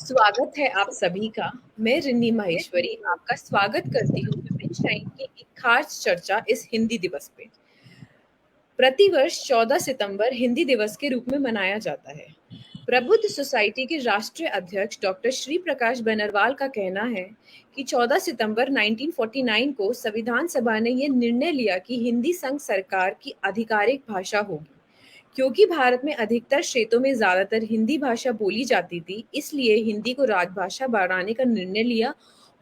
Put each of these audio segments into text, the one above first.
स्वागत है आप सभी का। मैं रिन्नी माहेश्वरी आपका स्वागत करती हूँ विपिन शाइन की एक खास चर्चा इस हिंदी दिवस पे। प्रतिवर्ष 14 सितंबर हिंदी दिवस के रूप में मनाया जाता है। प्रबुद्ध सोसाइटी के राष्ट्रीय अध्यक्ष डॉक्टर श्री प्रकाश बनरवाल का कहना है कि 14 सितंबर 1949 को संविधान सभा ने ये निर्णय लिया कि हिंदी संघ सरकार की आधिकारिक भाषा होगी। क्योंकि भारत में अधिकतर क्षेत्रों में ज्यादातर हिंदी भाषा बोली जाती थी, इसलिए हिंदी को राजभाषा बनाने का निर्णय लिया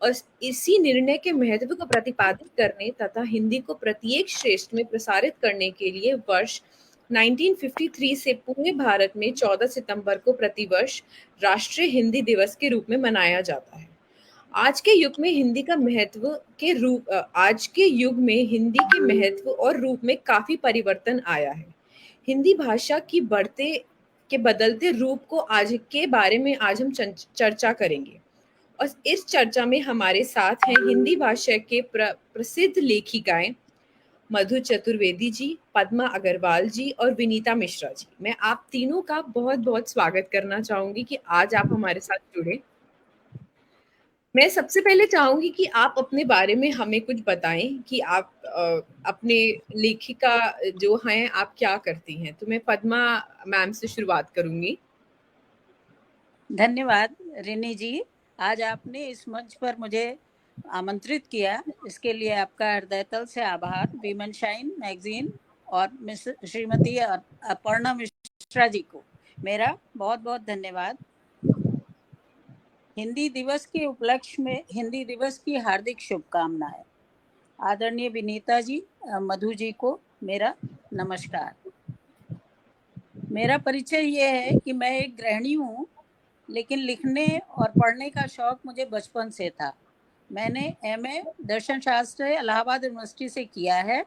और इसी निर्णय के महत्व को प्रतिपादित करने तथा हिंदी को प्रत्येक क्षेत्र में प्रसारित करने के लिए वर्ष 1953 से पूरे भारत में 14 सितंबर को प्रतिवर्ष राष्ट्रीय हिंदी दिवस के रूप में मनाया जाता है। आज के युग में हिंदी के महत्व और रूप में काफी परिवर्तन आया है। हिंदी भाषा की बदलते रूप को आज के बारे में आज हम चर्चा करेंगे और इस चर्चा में हमारे साथ हैं हिंदी भाषा के प्रसिद्ध लेखिकाएं मधु चतुर्वेदी जी, पद्मा अग्रवाल जी और विनीता मिश्रा जी। मैं आप तीनों का बहुत बहुत स्वागत करना चाहूंगी कि आज आप हमारे साथ जुड़े। मैं सबसे पहले चाहूंगी कि आप अपने बारे में हमें कुछ बताएं कि आप अपने लेखिका जो हैं आप क्या करती हैं। तो मैं पद्मा मैम से शुरुआत करूंगी। धन्यवाद रिनी जी, आज आपने इस मंच पर मुझे आमंत्रित किया, इसके लिए आपका हृदयतल से आभार। विमेन शाइन मैगजीन और श्रीमती अपर्णा मिश्रा जी को मेरा बहुत बहुत धन्यवाद। हिंदी दिवस के उपलक्ष्य में हिंदी दिवस की हार्दिक शुभकामनाएं। आदरणीय विनीता जी, मधु जी को मेरा नमस्कार। मेरा परिचय ये है कि मैं एक गृहिणी हूँ, लेकिन लिखने और पढ़ने का शौक मुझे बचपन से था। मैंने एमए दर्शन शास्त्र इलाहाबाद यूनिवर्सिटी से किया है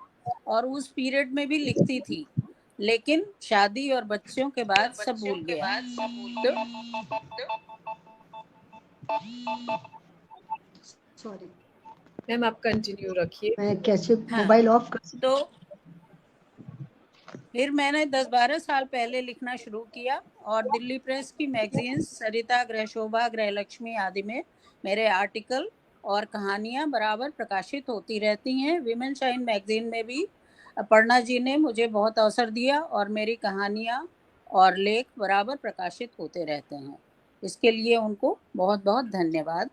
और उस पीरियड में भी लिखती थी, लेकिन शादी और बच्चों के बाद सब भूल गया। सॉरी मैम, आप कंटिन्यू रखिए। मैं कैसे मोबाइल ऑफ कर सकती हूँ? तो फिर मैंने 10-12 साल पहले लिखना शुरू किया और दिल्ली प्रेस की मैगजीन सरिता, गृह शोभा, गृह लक्ष्मी आदि में मेरे आर्टिकल और कहानियां बराबर प्रकाशित होती रहती हैं। विमेन शाइन मैगजीन में भी अपर्णा जी ने मुझे बहुत अवसर दिया और मेरी कहानियां और लेख बराबर प्रकाशित होते रहते हैं। इसके लिए उनको बहुत बहुत धन्यवाद।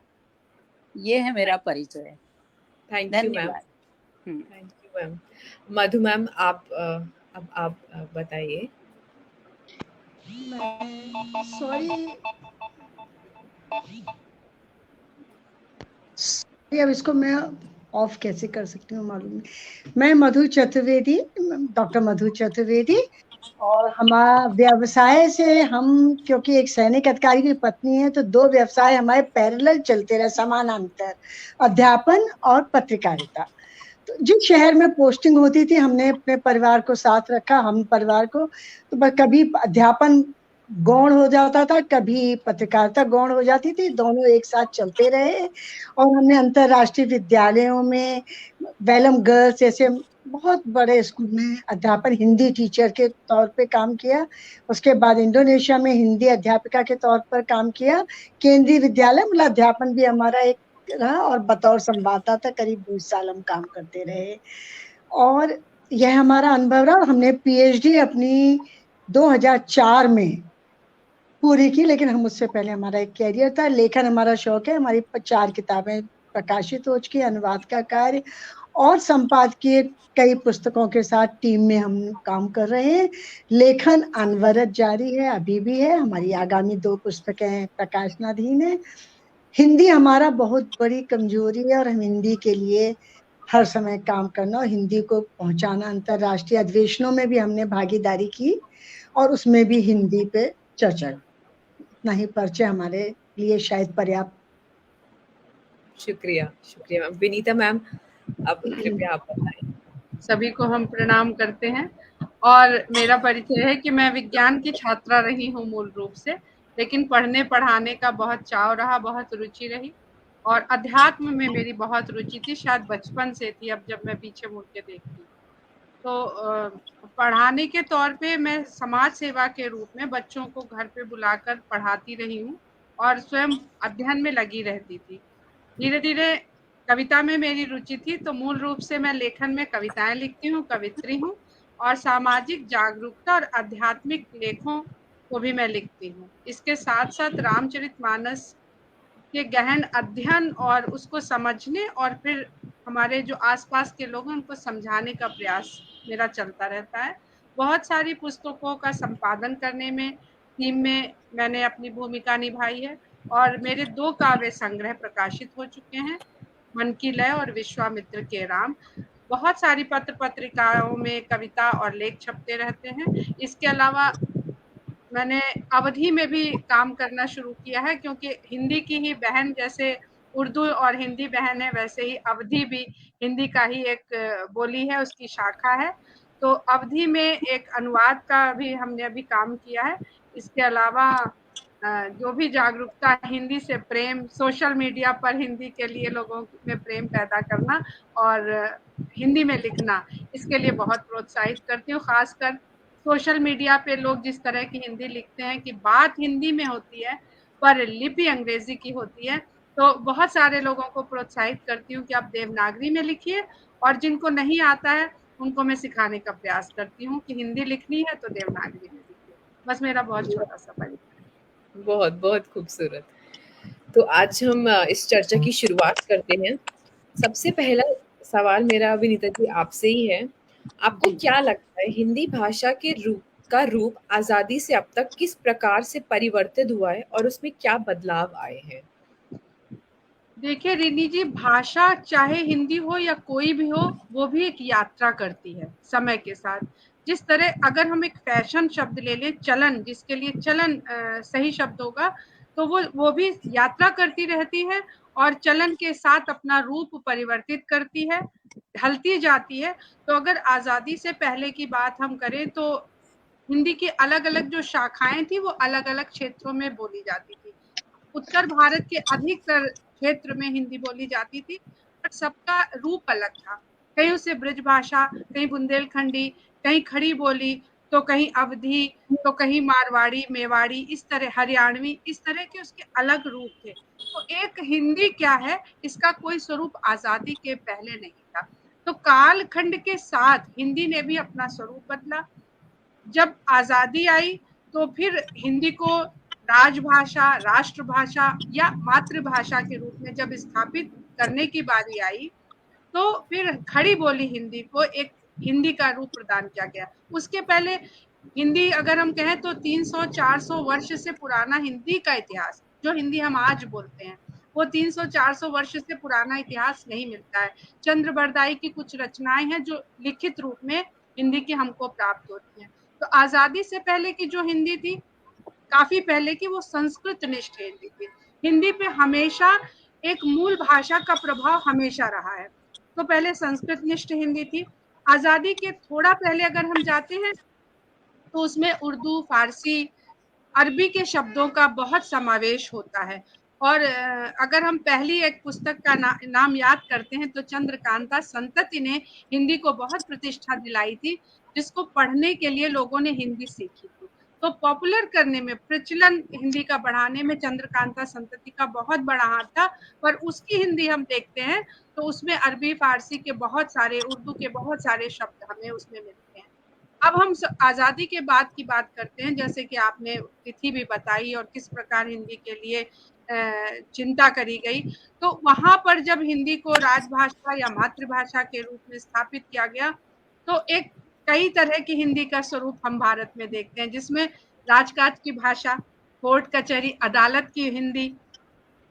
ये है मेरा परिचय। Thank you ma'am. Thank you ma'am. Madhu ma'am, अब आप बताइए। सॉरी, अब इसको मैं ऑफ कैसे कर सकती हूँ मालूम नहीं। मैं मधु चतुर्वेदी, डॉक्टर मधु चतुर्वेदी, और हमारा व्यवसाय से हम, क्योंकि एक सैनिक अधिकारी की पत्नी है, तो दो व्यवसाय हमारे पैरेलल चलते रहे समानांतर, अध्यापन और पत्रकारिता। तो जिस शहर में पोस्टिंग होती थी हमने अपने परिवार को साथ रखा, हम परिवार को, तो कभी अध्यापन गौण हो जाता था, कभी पत्रकारिता गौण हो जाती थी, दोनों एक साथ चलते रहे। और हमने अंतर्राष्ट्रीय विद्यालयों में वेलम गर्ल्स जैसे बहुत बड़े स्कूल में अध्यापन हिंदी टीचर के तौर पे काम किया। उसके बाद इंडोनेशिया में हिंदी अध्यापिका के तौर पर काम किया। केंद्रीय विद्यालय मतलब अध्यापन भी हमारा एक रहा, और बतौर संवाददाता करीब 20 साल हम काम करते रहे। और यह हमारा अनुभव रहा। हमने पीएचडी अपनी 2004 में पूरी की, लेकिन हम उससे पहले हमारा एक कैरियर था। लेखन हमारा शौक है। हमारी 4 किताबें प्रकाशित हो चुकी, अनुवाद का कार्य और संपादकीय कई पुस्तकों के साथ टीम में हम काम कर रहे हैं। लेखन अनवरत जारी है, अभी भी है। हमारी आगामी 2 पुस्तकें प्रकाशनाधीन है। हिंदी हमारा बहुत बड़ी कमजोरी है और हम हिंदी के लिए हर समय काम करना और हिंदी को पहुंचाना। अंतर्राष्ट्रीय अधिवेशनों में भी हमने भागीदारी की और उसमें भी हिंदी पे चर्चा। इतना ही परिचय हमारे लिए शायद पर्याप्त। शुक्रिया मैम। विनीता मैम, अब कृपया आप बताएं। सभी को हम प्रणाम करते हैं और मेरा परिचय है कि मैं विज्ञान की छात्रा रही हूँ मूल रूप से, लेकिन पढ़ने पढ़ाने का बहुत चाव रहा, बहुत रुचि रही और अध्यात्म में मेरी बहुत रुचि थी, शायद बचपन से थी। अब जब मैं पीछे मुड़ के देखती तो पढ़ाने के तौर पे मैं समाज सेवा के रूप में बच्चों को घर पे बुलाकर पढ़ाती रही हूँ और स्वयं अध्ययन में लगी रहती थी। धीरे धीरे कविता में मेरी रुचि थी, तो मूल रूप से मैं लेखन में कविताएं लिखती हूँ, कवित्री हूँ, और सामाजिक जागरूकता और आध्यात्मिक लेखों को भी मैं लिखती हूँ। इसके साथ साथ रामचरितमानस के गहन अध्ययन और उसको समझने और फिर हमारे जो आसपास के लोग हैं उनको समझाने का प्रयास मेरा चलता रहता है। बहुत सारी पुस्तकों का संपादन करने में टीम में मैंने अपनी भूमिका निभाई है और मेरे 2 काव्य संग्रह प्रकाशित हो चुके हैं, मन की लय और विश्वामित्र के राम। बहुत सारी पत्र पत्रिकाओं में कविता और लेख छपते रहते हैं। इसके अलावा मैंने अवधी में भी काम करना शुरू किया है, क्योंकि हिंदी की ही बहन जैसे उर्दू और हिंदी बहन है, वैसे ही अवधी भी हिंदी का ही एक बोली है, उसकी शाखा है। तो अवधी में एक अनुवाद का भी हमने अभी काम किया है। इसके अलावा जो भी जागरूकता, हिंदी से प्रेम, सोशल मीडिया पर हिंदी के लिए लोगों में प्रेम पैदा करना और हिंदी में लिखना, इसके लिए बहुत प्रोत्साहित करती हूँ। खासकर सोशल मीडिया पे लोग जिस तरह की हिंदी लिखते हैं कि बात हिंदी में होती है पर लिपि अंग्रेजी की होती है, तो बहुत सारे लोगों को प्रोत्साहित करती हूँ कि आप देवनागरी में लिखिए, और जिनको नहीं आता है उनको मैं सिखाने का प्रयास करती हूँ कि हिंदी लिखनी है तो देवनागरी में लिखिए। बस मेरा बहुत छोटा सा परिचय। बहुत बहुत खूबसूरत। तो आज हम इस चर्चा की शुरुआत करते हैं। सबसे पहला सवाल मेरा विनीता जी आपसे ही है। आपको क्या लगता है हिंदी भाषा के रूप आजादी से अब तक किस प्रकार से परिवर्तित हुआ है और उसमें क्या बदलाव आए हैं? देखिए रिनी जी, भाषा चाहे हिंदी हो या कोई भी हो, वो भी एक यात्रा करती है समय के साथ। जिस तरह अगर हम एक फैशन शब्द ले लें, चलन, जिसके लिए चलन सही शब्द होगा, तो वो भी यात्रा करती रहती है और चलन के साथ अपना रूप परिवर्तित करती है, ढलती जाती है। तो अगर आजादी से पहले की बात हम करें तो हिंदी की अलग अलग जो शाखाएं थी वो अलग अलग क्षेत्रों में बोली जाती थी। उत्तर भारत के अधिकतर क्षेत्र में हिंदी बोली जाती थी, पर सबका रूप अलग था। कहीं उसे ब्रज भाषा, कहीं बुंदेलखंडी, कहीं खड़ी बोली, तो कहीं अवधी, तो कहीं मारवाड़ी, मेवाड़ी, इस तरह हरियाणवी, इस तरह के उसके अलग रूप थे। तो एक हिंदी क्या है, इसका कोई स्वरूप आजादी के पहले नहीं था। तो कालखंड के साथ हिंदी ने भी अपना स्वरूप बदला। जब आजादी आई तो फिर हिंदी को राजभाषा, राष्ट्रभाषा या मातृभाषा के रूप में जब स्थापित करने की बारी आई, तो फिर खड़ी बोली हिंदी को एक हिंदी का रूप प्रदान किया गया। उसके पहले हिंदी अगर हम कहें तो 300-400 वर्ष से पुराना हिंदी का इतिहास, जो हिंदी हम आज बोलते हैं, वो 300-400 वर्ष से पुराना इतिहास नहीं मिलता है। चंद्र बरदाई की कुछ रचनाएं हैं जो लिखित रूप में हिंदी की हमको प्राप्त होती हैं। तो आजादी से पहले की जो हिंदी थी, काफी पहले की, वो संस्कृत निष्ठ हिंदी थी। हिंदी पे हमेशा एक मूल भाषा का प्रभाव हमेशा रहा है। तो पहले संस्कृत निष्ठ हिंदी थी। आजादी के थोड़ा पहले अगर हम जाते हैं तो उसमें उर्दू, फारसी, अरबी के शब्दों का बहुत समावेश होता है। और अगर हम पहली एक पुस्तक का नाम याद करते हैं तो चंद्रकांता संतति ने हिंदी को बहुत प्रतिष्ठा दिलाई थी, जिसको पढ़ने के लिए लोगों ने हिंदी सीखी थी। तो पॉपुलर करने में, प्रचलन हिंदी का बढ़ाने में चंद्रकांता संतति का बहुत बड़ा हाथ था। पर उसकी हिंदी हम देखते हैं तो उसमें अरबी, फारसी के बहुत सारे, उर्दू के बहुत सारे शब्द हमें उसमें मिलते हैं। अब हम आजादी के बाद की बात करते हैं, जैसे कि आपने तिथि भी बताई और किस प्रकार हिंदी के लिए चिंता करी गई। तो वहां पर जब हिंदी को राजभाषा या मातृभाषा के रूप में स्थापित किया गया, तो एक कई तरह की हिंदी का स्वरूप हम भारत में देखते हैं, जिसमें राजकाज की भाषा, कोर्ट कचहरी अदालत की हिंदी,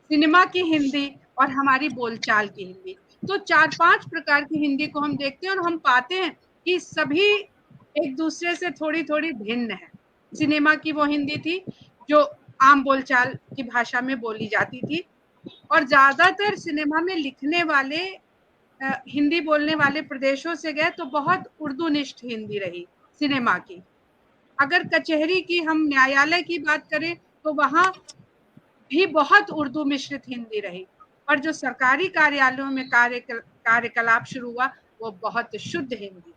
सिनेमा की हिंदी और हमारी बोलचाल की हिंदी। तो 4-5 प्रकार की हिंदी को हम देखते हैं और हम पाते हैं कि सभी एक दूसरे से थोड़ी थोड़ी भिन्न है। सिनेमा की वो हिंदी थी जो आम बोलचाल की भाषा में बोली जाती थी, और ज्यादातर सिनेमा में लिखने वाले हिंदी बोलने वाले प्रदेशों से गए तो बहुत उर्दू निष्ठ हिंदी रही सिनेमा की। अगर कचहरी की, हम न्यायालय की बात करें तो वहां भी बहुत उर्दू मिश्रित हिंदी रही। और जो सरकारी कार्यालयों में कार्यकलाप शुरू हुआ, वो बहुत शुद्ध हिंदी थी,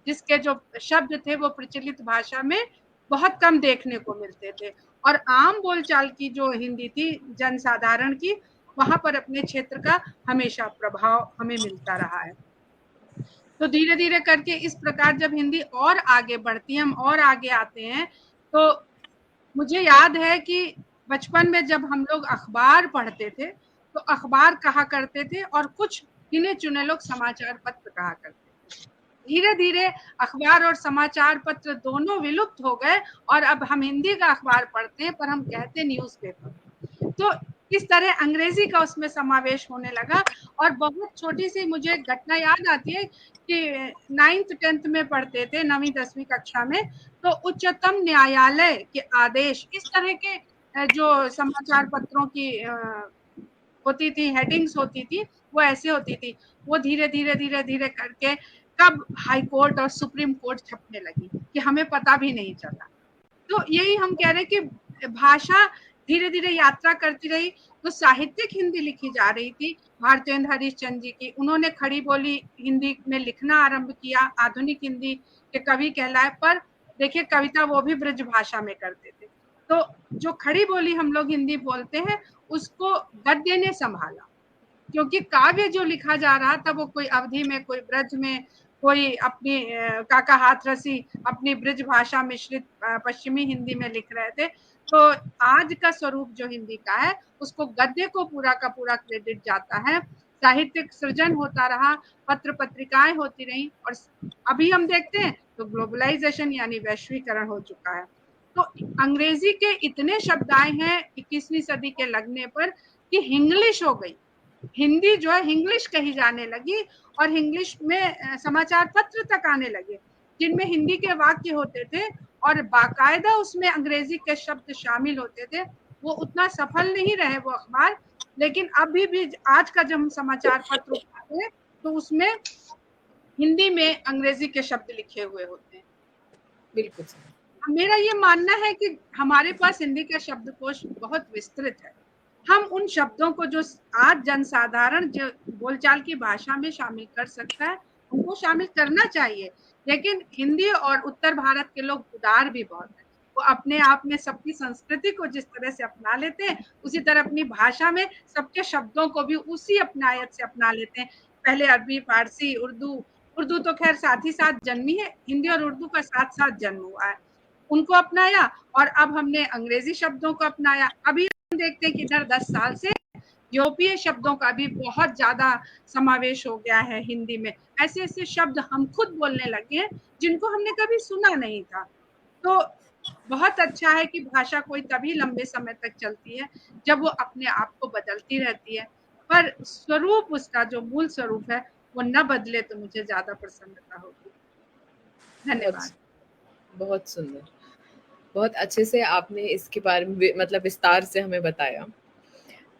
जिसके जो शब्द थे वो प्रचलित भाषा में बहुत कम देखने को मिलते थे। और आम बोलचाल की जो हिंदी थी जनसाधारण की, वहां पर अपने क्षेत्र का हमेशा प्रभाव हमें मिलता रहा है। तो धीरे धीरे करके इस प्रकार जब हिंदी और आगे बढ़ती है, हम और आगे आते हैं, तो मुझे याद है कि बचपन में जब हम लोग अखबार पढ़ते थे, तो अखबार कहा करते थे और कुछ गिने चुने लोग समाचार पत्र कहा करते थे। धीरे धीरे अखबार और समाचार पत्र दोनों विलुप्त हो गए और अब हम हिंदी का अखबार पढ़ते हैं, पर हम कहते न्यूज़पेपर। तो इस तरह अंग्रेजी का उसमें समावेश होने लगा। और बहुत छोटी सी मुझे घटना याद आती है कि 9th 10th में पढ़ते थे, 9वीं 10वीं कक्षा में, तो उच्चतम न्यायालय के आदेश, इस तरह के जो समाचार पत्रों की होती थी, हेडिंग्स होती थी, वो ऐसे होती थी। वो धीरे धीरे धीरे धीरे करके कब हाई कोर्ट और सुप्रीम कोर्ट छपने लगी कि हमें पता भी नहीं चला। तो यही हम कह रहे हैं कि भाषा धीरे धीरे यात्रा करती रही। तो साहित्यिक हिंदी लिखी जा रही थी भारतेंद्र हरिश्चंद्र जी की, उन्होंने खड़ी बोली हिंदी में लिखना आरंभ किया, आधुनिक हिंदी के कवि कहलाए। पर देखिए कविता वो भी ब्रज भाषा में करते थे। तो जो खड़ी बोली हम लोग हिंदी बोलते हैं, उसको गद्य ने संभाला, क्योंकि काव्य जो लिखा जा रहा था वो कोई अवधि में, कोई ब्रज में, कोई अपनी काका हाथरसी अपनी ब्रज भाषा मिश्रित पश्चिमी हिंदी में लिख रहे थे। तो आज का स्वरूप जो हिंदी का है, उसको गद्य को पूरा का पूरा क्रेडिट जाता है। साहित्यिक सृजन होता रहा, पत्र पत्रिकाएं होती रही, और अभी हम देखते हैं तो ग्लोबलाइजेशन यानी वैश्वीकरण हो चुका है। तो अंग्रेजी के इतने शब्द आए हैं 21वीं सदी के लगने पर कि हिंग्लिश हो गई, हिंदी जो है हिंग्लिश कही जाने लगी, और हिंग्लिश में समाचार पत्र तक आने लगे जिनमें हिंदी के वाक्य होते थे और बाकायदा उसमें अंग्रेजी के शब्द शामिल होते थे। वो उतना सफल नहीं रहे वो अखबार, लेकिन अभी भी आज का जब हम समाचार पत्र उठाते हैं तो उसमें हिंदी में अंग्रेजी के शब्द लिखे हुए होते हैं। बिल्कुल मेरा ये मानना है कि हमारे पास हिंदी का शब्दकोश बहुत विस्तृत है। हम उन शब्दों को जो आज जनसाधारण जो बोलचाल की भाषा में शामिल कर सकता है, उनको शामिल करना चाहिए। लेकिन हिंदी और उत्तर भारत के लोग उदार भी बहुत हैं। वो अपने आप में सबकी संस्कृति को जिस तरह से अपना लेते हैं, उसी तरह अपनी भाषा में सबके शब्दों को भी उसी अपनायत से अपना लेते हैं। पहले अरबी, फारसी, उर्दू, उर्दू तो खैर साथ ही साथ जन्मी है, हिंदी और उर्दू का साथ साथ जन्म हुआ है, उनको अपनाया। और अब हमने अंग्रेजी शब्दों को अपनाया। अभी हम देखते हैं कि इधर 10 साल से यूरोपीय शब्दों का भी बहुत ज्यादा समावेश हो गया है हिंदी में। ऐसे ऐसे शब्द हम खुद बोलने लगे हैं जिनको हमने कभी सुना नहीं था। तो बहुत अच्छा है कि भाषा कोई तभी लंबे समय तक चलती है जब वो अपने आप को बदलती रहती है, पर स्वरूप उसका जो मूल स्वरूप है वो न बदले तो मुझे ज्यादा प्रसन्नता होगी। धन्यवाद। बहुत सुंदर, बहुत अच्छे से आपने इसके बारे में मतलब विस्तार से हमें बताया।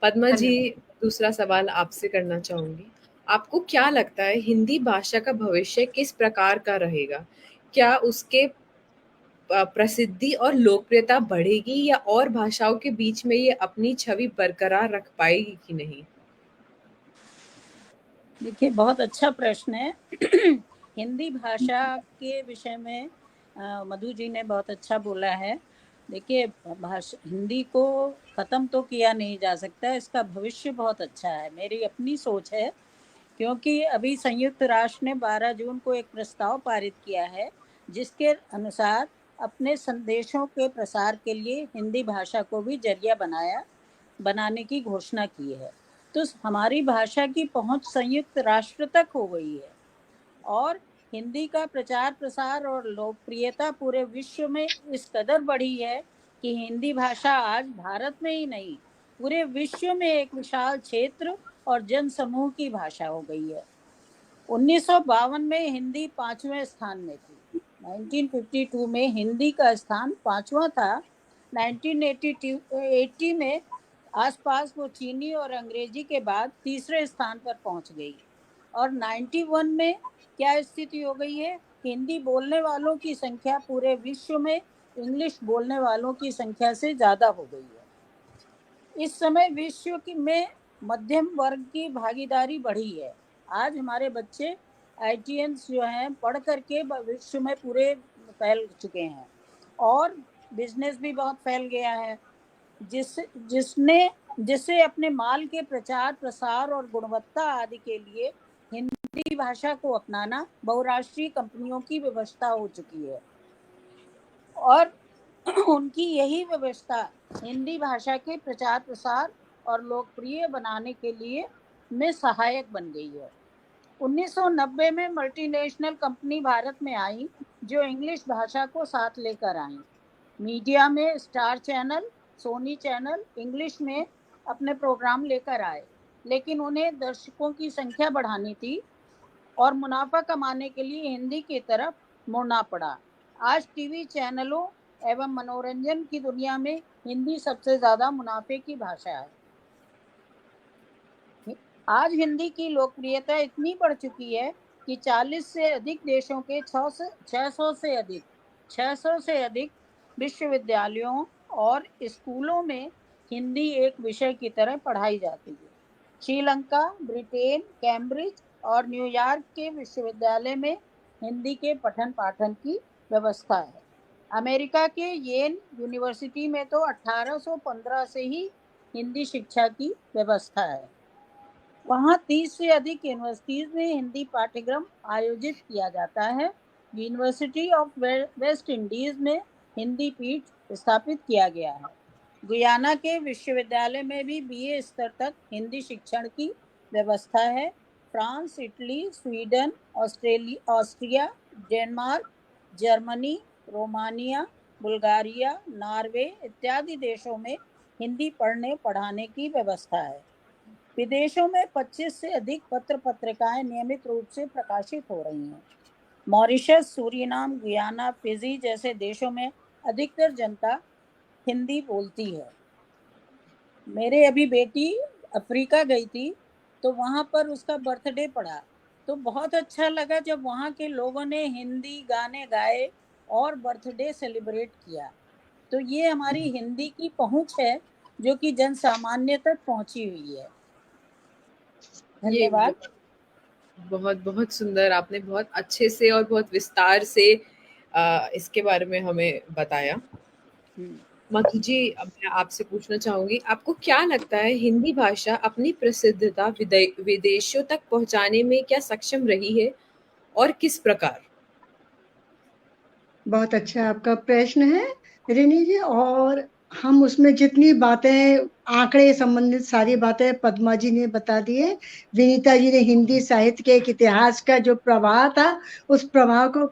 पद्मा जी, दूसरा सवाल आपसे करना चाहूंगी। आपको क्या लगता है हिंदी भाषा का भविष्य किस प्रकार का रहेगा? क्या उसके प्रसिद्धि और लोकप्रियता बढ़ेगी या और भाषाओं के बीच में ये अपनी छवि बरकरार रख पाएगी कि नहीं? देखिए बहुत अच्छा प्रश्न है। हिंदी भाषा के विषय में मधु जी ने बहुत अच्छा बोला है। देखिए भाषा हिंदी को ख़त्म तो किया नहीं जा सकता, इसका भविष्य बहुत अच्छा है, मेरी अपनी सोच है। क्योंकि अभी संयुक्त राष्ट्र ने 12 जून को एक प्रस्ताव पारित किया है जिसके अनुसार अपने संदेशों के प्रसार के लिए हिंदी भाषा को भी जरिया बनाने की घोषणा की है। तो हमारी भाषा की पहुंच संयुक्त राष्ट्र तक हो गई है और हिंदी का प्रचार प्रसार और लोकप्रियता पूरे विश्व में इस कदर बढ़ी है कि हिंदी भाषा आज भारत में ही नहीं पूरे विश्व में एक विशाल क्षेत्र और जनसमूह की भाषा हो गई है। 1952 में हिंदी 5वें स्थान में थी। 1952 में हिंदी का स्थान 5वां था। 1980 में आसपास वो चीनी और अंग्रेजी के बाद तीसरे स्थान पर पहुंच गई। और 91 में क्या स्थिति हो गई है, हिंदी बोलने वालों की संख्या पूरे विश्व में इंग्लिश बोलने वालों की संख्या से ज़्यादा हो गई है। इस समय विश्व में मध्यम वर्ग की भागीदारी बढ़ी है। आज हमारे बच्चे IITians जो हैं पढ़ करके विश्व में पूरे फैल चुके हैं और बिजनेस भी बहुत फैल गया है, जिससे अपने माल के प्रचार प्रसार और गुणवत्ता आदि के लिए हिंदी भाषा को अपनाना बहुराष्ट्रीय कंपनियों की व्यवस्था हो चुकी है और उनकी यही व्यवस्था हिंदी भाषा के प्रचार प्रसार और लोकप्रिय बनाने के लिए में सहायक बन गई है। 1990 में मल्टीनेशनल कंपनी भारत में आई जो इंग्लिश भाषा को साथ लेकर आई। मीडिया में star channel, Sony channel English में अपने प्रोग्राम लेकर आए, लेकिन उन्हें दर्शकों की संख्या बढ़ानी थी और मुनाफा कमाने के लिए हिंदी की तरफ मुड़ना पड़ा। आज टीवी चैनलों एवं मनोरंजन की दुनिया में हिंदी सबसे ज्यादा मुनाफे की भाषा है। आज हिंदी की लोकप्रियता इतनी बढ़ चुकी है कि 40 से अधिक देशों के 600 से अधिक विश्वविद्यालयों और स्कूलों में हिंदी एक विषय की तरह पढ़ाई जाती है। श्रीलंका, ब्रिटेन, कैम्ब्रिज और न्यूयॉर्क के विश्वविद्यालय में हिंदी के पठन पाठन की व्यवस्था है। अमेरिका के येल यूनिवर्सिटी में तो 1815 से ही हिंदी शिक्षा की व्यवस्था है। वहाँ 30 से अधिक यूनिवर्सिटीज में हिंदी पाठ्यक्रम आयोजित किया जाता है। यूनिवर्सिटी ऑफ वेस्ट इंडीज में हिंदी पीठ स्थापित किया गया है। गुयाना के विश्वविद्यालय में भी बीए स्तर तक हिंदी शिक्षण की व्यवस्था है। France, Italy, Sweden, Austria, Denmark, Germany, Romania, Bulgaria, Norway इत्यादि देशों में हिंदी पढ़ने पढ़ाने की व्यवस्था है। विदेशों में 25 से अधिक पत्र पत्रिकाएं नियमित रूप से प्रकाशित हो रही हैं। मॉरिशस, सूरीनाम, गुयाना, फिजी जैसे देशों में अधिकतर जनता हिंदी बोलती है। मेरे अभी बेटी अफ्रीका गई थी तो वहाँ पर उसका बर्थडे पड़ा, तो बहुत अच्छा लगा जब वहाँ के लोगों ने हिंदी गाने गाए और बर्थडे सेलिब्रेट किया। तो ये हमारी हिंदी की पहुँच है जो कि जन सामान्य तक पहुँची हुई है। धन्यवाद। बहुत बहुत सुंदर, आपने बहुत अच्छे से और बहुत विस्तार से इसके बारे में हमें बताया। मधु जी, अब मैं आपसे पूछना चाहूंगी, आपको क्या लगता है हिंदी भाषा अपनी प्रसिद्धता विदेशों तक पहुंचाने में क्या सक्षम रही है और किस प्रकार? बहुत अच्छा आपका प्रश्न है रेनी जी, और हम उसमें जितनी बातें आंकड़े संबंधित सारी बातें पद्मा जी ने बता दी है, विनीता जी ने हिंदी साहित्य के एक इतिहास का जो प्रवाह था उस प्रवाह को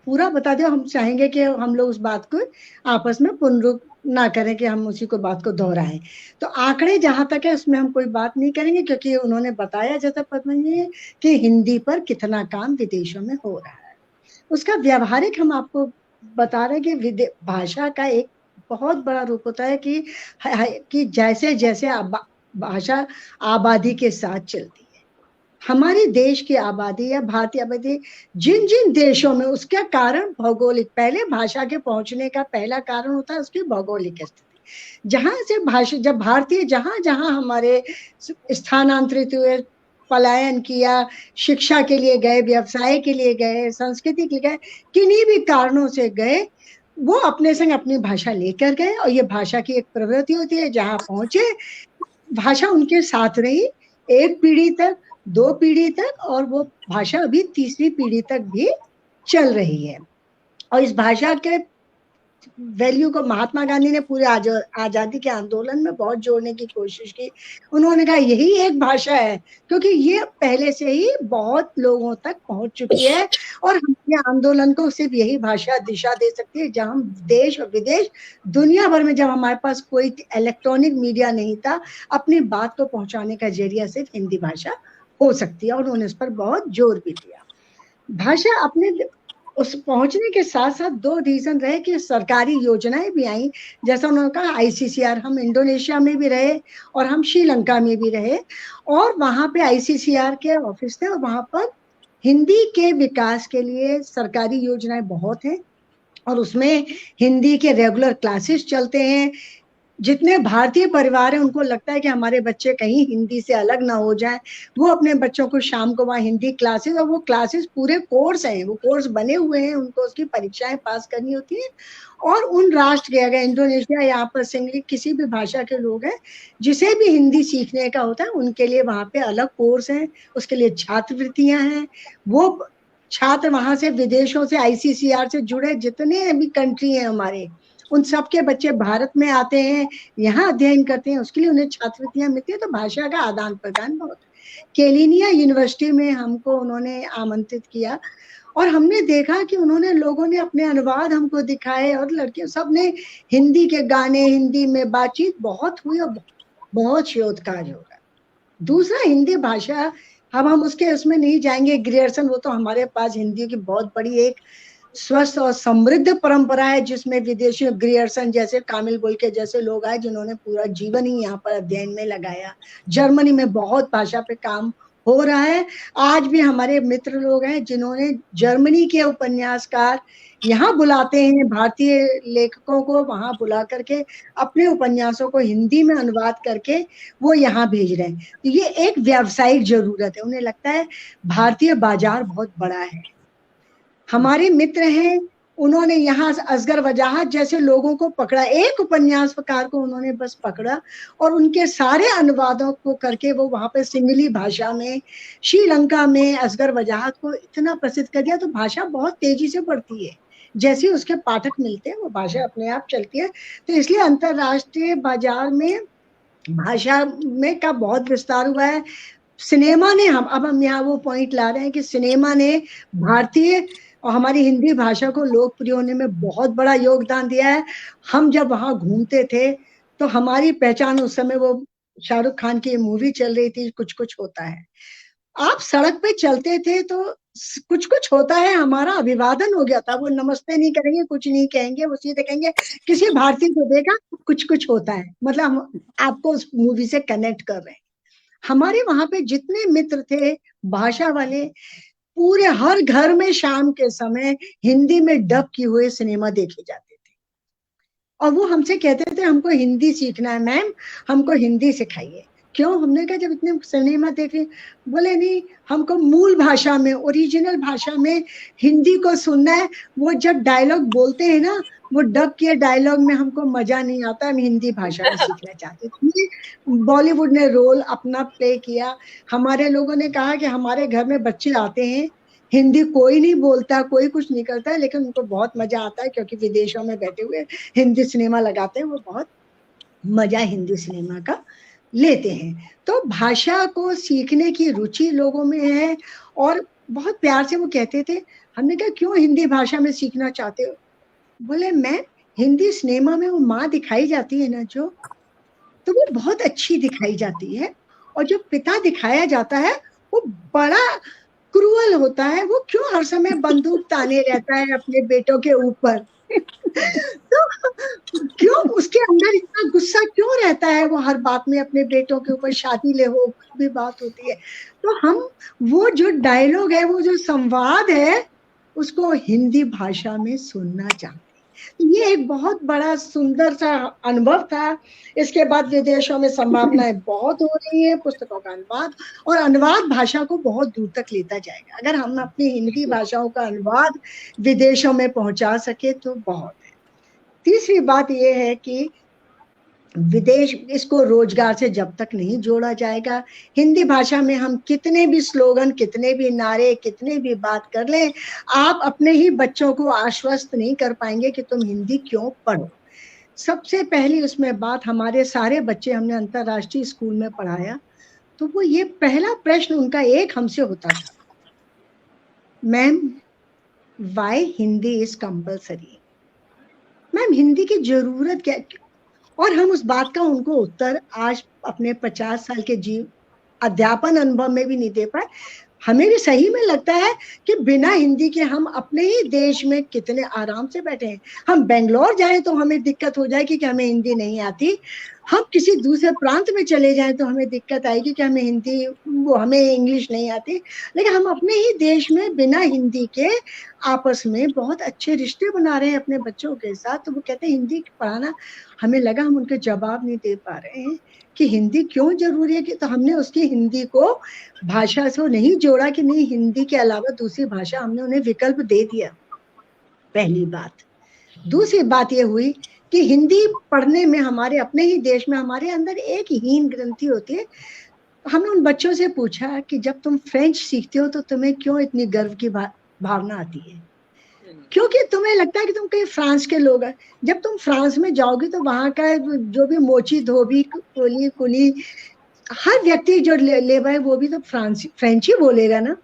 पूरा बता दिया। हम चाहेंगे कि हम लोग उस बात को आपस में पुनरुक्त ना करें कि हम उसी को बात को दोहराएं। तो आंकड़े जहां तक है उसमें हम कोई बात नहीं करेंगे, क्योंकि उन्होंने बताया जैसा पद्मा जी ने कि हिंदी पर कितना काम विदेशों में हो रहा है। उसका व्यवहारिक हम आपको बता रहे हैं कि भाषा का एक बहुत बड़ा रूप होता है कि जैसे जैसे भाषा आबादी के साथ चलती है। हमारे देश की आबादी या भारतीय आबादी जिन जिन देशों में, उसका कारण भौगोलिक, पहले भाषा के पहुंचने का पहला कारण होता है उसकी भौगोलिक स्थिति। जहां से भाषा, जब भारतीय जहां जहां हमारे स्थानांतरित हुए, पलायन किया, शिक्षा के लिए गए, व्यवसाय के लिए गए, संस्कृति के लिए गए, किन्हीं भी कारणों से गए, वो अपने संग अपनी भाषा लेकर गए। और ये भाषा की एक प्रवृत्ति होती है, जहां पहुंचे भाषा उनके साथ रही, एक पीढ़ी तक, 2 पीढ़ी तक, और वो भाषा अभी 3री पीढ़ी तक भी चल रही है। और इस भाषा के वैल्यू को महात्मा गांधी ने पूरे आजादी के आंदोलन में बहुत जोड़ने की कोशिश की। उन्होंने कहा यही एक भाषा है, क्योंकि ये पहले से ही बहुत लोगों तक पहुंच चुकी है और हमारे आंदोलन को सिर्फ यही भाषा दिशा दे सकती है। जहां हम देश और विदेश दुनिया भर में, जब हमारे पास कोई इलेक्ट्रॉनिक मीडिया नहीं था, अपनी बात को पहुंचाने का जरिया सिर्फ हिंदी भाषा हो सकती है, और उन्होंने इस पर बहुत जोर भी दिया। भाषा अपने उस पहुंचने के साथ साथ 2 रीजन रहे कि सरकारी योजनाएं भी आई, जैसा उन्होंने कहा ICCR, हम इंडोनेशिया में भी रहे और हम श्रीलंका में भी रहे, और वहां पे ICCR के ऑफिस थे, और वहां पर हिंदी के विकास के लिए सरकारी योजनाएं बहुत हैं, और उसमें हिंदी के रेगुलर क्लासेस चलते हैं। जितने भारतीय परिवार हैं उनको लगता है कि हमारे बच्चे कहीं हिंदी से अलग ना हो जाए, वो अपने बच्चों को शाम को वहाँ हिंदी क्लासेस, और वो क्लासेस पूरे कोर्स हैं, वो कोर्स बने हुए हैं, उनको उसकी परीक्षाएं पास करनी होती है। और उन राष्ट्र के, अगर इंडोनेशिया, यहाँ पर सिंगली किसी भी भाषा के लोग हैं जिसे भी हिंदी सीखने का होता है, उनके लिए वहाँ पे अलग कोर्स हैं, उसके लिए छात्रवृत्तियां हैं। वो छात्र वहां से विदेशों से, ICCR से जुड़े जितने भी कंट्री हैं हमारे, उन सब के बच्चे भारत में आते हैं, यहाँ अध्ययन करते हैं, उसके लिए उन्हें छात्रवृत्तियां मिलती है। तो भाषा का आदान प्रदान बहुत। केलिनिया यूनिवर्सिटी में हमको उन्होंने आमंत्रित किया और हमने देखा कि उन्होंने, लोगों ने अपने अनुवाद हमको दिखाए, और लड़कियों सब ने हिंदी के गाने, हिंदी में बातचीत बहुत हुई और बहुत शोध कार्य होगा। दूसरा, हिंदी भाषा, अब हम उसमें नहीं जाएंगे, ग्रियर्सन, वो तो हमारे पास हिंदी की बहुत बड़ी एक स्वस्थ और समृद्ध परंपरा है, जिसमें विदेशी ग्रियर्सन जैसे, कामिल गोल के जैसे लोग आए जिन्होंने पूरा जीवन ही यहाँ पर अध्ययन में लगाया। जर्मनी में बहुत भाषा पे काम हो रहा है। आज भी हमारे मित्र लोग हैं जिन्होंने जर्मनी के उपन्यासकार यहाँ बुलाते हैं, भारतीय लेखकों को वहां बुला करके अपने उपन्यासों को हिंदी में अनुवाद करके वो यहाँ भेज रहे हैं। तो ये एक व्यावसायिक जरूरत है, उन्हें लगता है भारतीय बाजार बहुत बड़ा है। हमारे मित्र हैं, उन्होंने यहाँ असगर वजाहत जैसे लोगों को पकड़ा, एक उपन्यासकार को उन्होंने बस पकड़ा और उनके सारे अनुवादों को करके वो वहां पे सिंगली भाषा में श्रीलंका में असगर वजाहत को इतना प्रसिद्ध कर दिया। तो भाषा बहुत तेजी से बढ़ती है, जैसे उसके पाठक मिलते हैं वो भाषा अपने आप चलती है। तो इसलिए अंतरराष्ट्रीय बाजार में भाषा में का बहुत विस्तार हुआ है। सिनेमा ने, हम यहाँ वो पॉइंट ला रहे हैं कि सिनेमा ने भारतीय और हमारी हिंदी भाषा को लोकप्रिय होने में बहुत बड़ा योगदान दिया है। हम जब वहां घूमते थे तो हमारी पहचान, उस समय वो शाहरुख खान की मूवी चल रही थी, कुछ कुछ होता है, आप सड़क पे चलते थे तो कुछ कुछ होता है हमारा अभिवादन हो गया था। वो नमस्ते नहीं करेंगे, कुछ नहीं कहेंगे, वो सीधे कहेंगे किसी भारतीय को देखा, कुछ कुछ होता है, मतलब हम आपको उस मूवी से कनेक्ट कर रहे हैं। हमारे वहां पे जितने मित्र थे भाषा वाले, पूरे हर घर में शाम के समय हिंदी में डब किए हुए सिनेमा देखे जाते थे और वो हमसे कहते थे हमको हिंदी सीखना है मैम, हमको हिंदी सिखाइए। क्यों? हमने कहा जब इतने सिनेमा देख रहे, बोले नहीं, हमको मूल भाषा में, ओरिजिनल भाषा में हिंदी को सुनना है। वो जब डायलॉग बोलते हैं ना, वो डब किए डायलॉग में हमको मजा नहीं आता, हम हिंदी भाषा में सीखना चाहते थे। बॉलीवुड ने रोल अपना प्ले किया। हमारे लोगों ने कहा कि हमारे घर में बच्चे आते हैं, हिंदी कोई नहीं बोलता, कोई कुछ नहीं करता है, लेकिन उनको बहुत मजा आता है क्योंकि विदेशों में बैठे हुए हिंदी सिनेमा लगाते हैं, वो बहुत मजा हिंदी सिनेमा का लेते हैं। तो भाषा को सीखने की रुचि लोगों में है और बहुत प्यार से वो कहते थे। हमने कहा क्यों हिंदी भाषा में सीखना चाहते हो? बोले मैं, हिंदी सिनेमा में वो माँ दिखाई जाती है ना जो, तो वो बहुत अच्छी दिखाई जाती है, और जो पिता दिखाया जाता है वो बड़ा क्रूअल होता है। वो क्यों हर समय बंदूक ताने रहता है अपने बेटों के ऊपर तो क्यों उसके अंदर इतना गुस्सा क्यों रहता है? वो हर बात में अपने बेटों के ऊपर, शादी ले हो भी बात होती है। तो हम वो जो डायलॉग है, वो जो संवाद है, उसको हिंदी भाषा में सुनना चाहते हैं। ये एक बहुत बड़ा सुंदर सा अनुभव था। इसके बाद विदेशों में संभावनाएं बहुत हो रही है, पुस्तकों का अनुवाद, और अनुवाद भाषा को बहुत दूर तक लेता जाएगा। अगर हम अपनी हिंदी भाषाओं का अनुवाद विदेशों में पहुंचा सके तो बहुत है। तीसरी बात यह है कि विदेश, इसको रोजगार से जब तक नहीं जोड़ा जाएगा, हिंदी भाषा में हम कितने भी स्लोगन, कितने भी नारे, कितने भी बात कर लें, आप अपने ही बच्चों को आश्वस्त नहीं कर पाएंगे कि तुम हिंदी क्यों पढ़ो। सबसे पहली उसमें बात, हमारे सारे बच्चे हमने अंतरराष्ट्रीय स्कूल में पढ़ाया, तो वो ये पहला प्रश्न उनका एक हमसे होता था, ma'am Y Hindi is compulsory? Ma'am Hindi की जरूरत क्या? और हम उस बात का उनको उत्तर आज अपने 50 साल के अध्यापन अनुभव में भी नहीं दे पाए। हमें भी सही में लगता है कि बिना हिंदी के हम अपने ही देश में कितने आराम से बैठे हैं। हम बेंगलोर जाएं तो हमें दिक्कत हो जाएगी कि हमें हिंदी नहीं आती, हम किसी दूसरे प्रांत में चले जाएं तो हमें दिक्कत आएगी कि हमें हिंदी, वो हमें इंग्लिश नहीं आती, लेकिन हम अपने ही देश में बिना हिंदी के आपस में बहुत अच्छे रिश्ते बना रहे हैं अपने बच्चों के साथ। तो वो कहते हैं हिंदी पढ़ाना, हमें लगा हम उनके जवाब नहीं दे पा रहे हैं कि हिंदी क्यों जरूरी है, कि तो हमने उसकी हिंदी को भाषा से नहीं जोड़ा कि नहीं, हिंदी के अलावा दूसरी भाषा हमने उन्हें विकल्प दे दिया, पहली बात। दूसरी बात ये हुई कि हिंदी पढ़ने में हमारे अपने ही देश में हमारे अंदर एक हीन ग्रंथि होती है। हमने उन बच्चों से पूछा कि जब तुम फ्रेंच सीखते हो तो तुम्हें क्यों इतनी गर्व की भावना आती है, क्योंकि तुम्हें लगता है कि तुम कहीं फ्रांस के लोग हैं। जब तुम फ्रांस में जाओगे तो वहां का जो भी मोची धोबी कोली कुली हर व्यक्ति जो लेबर है वो भी तो फ्रेंच ही बोलेगा ना।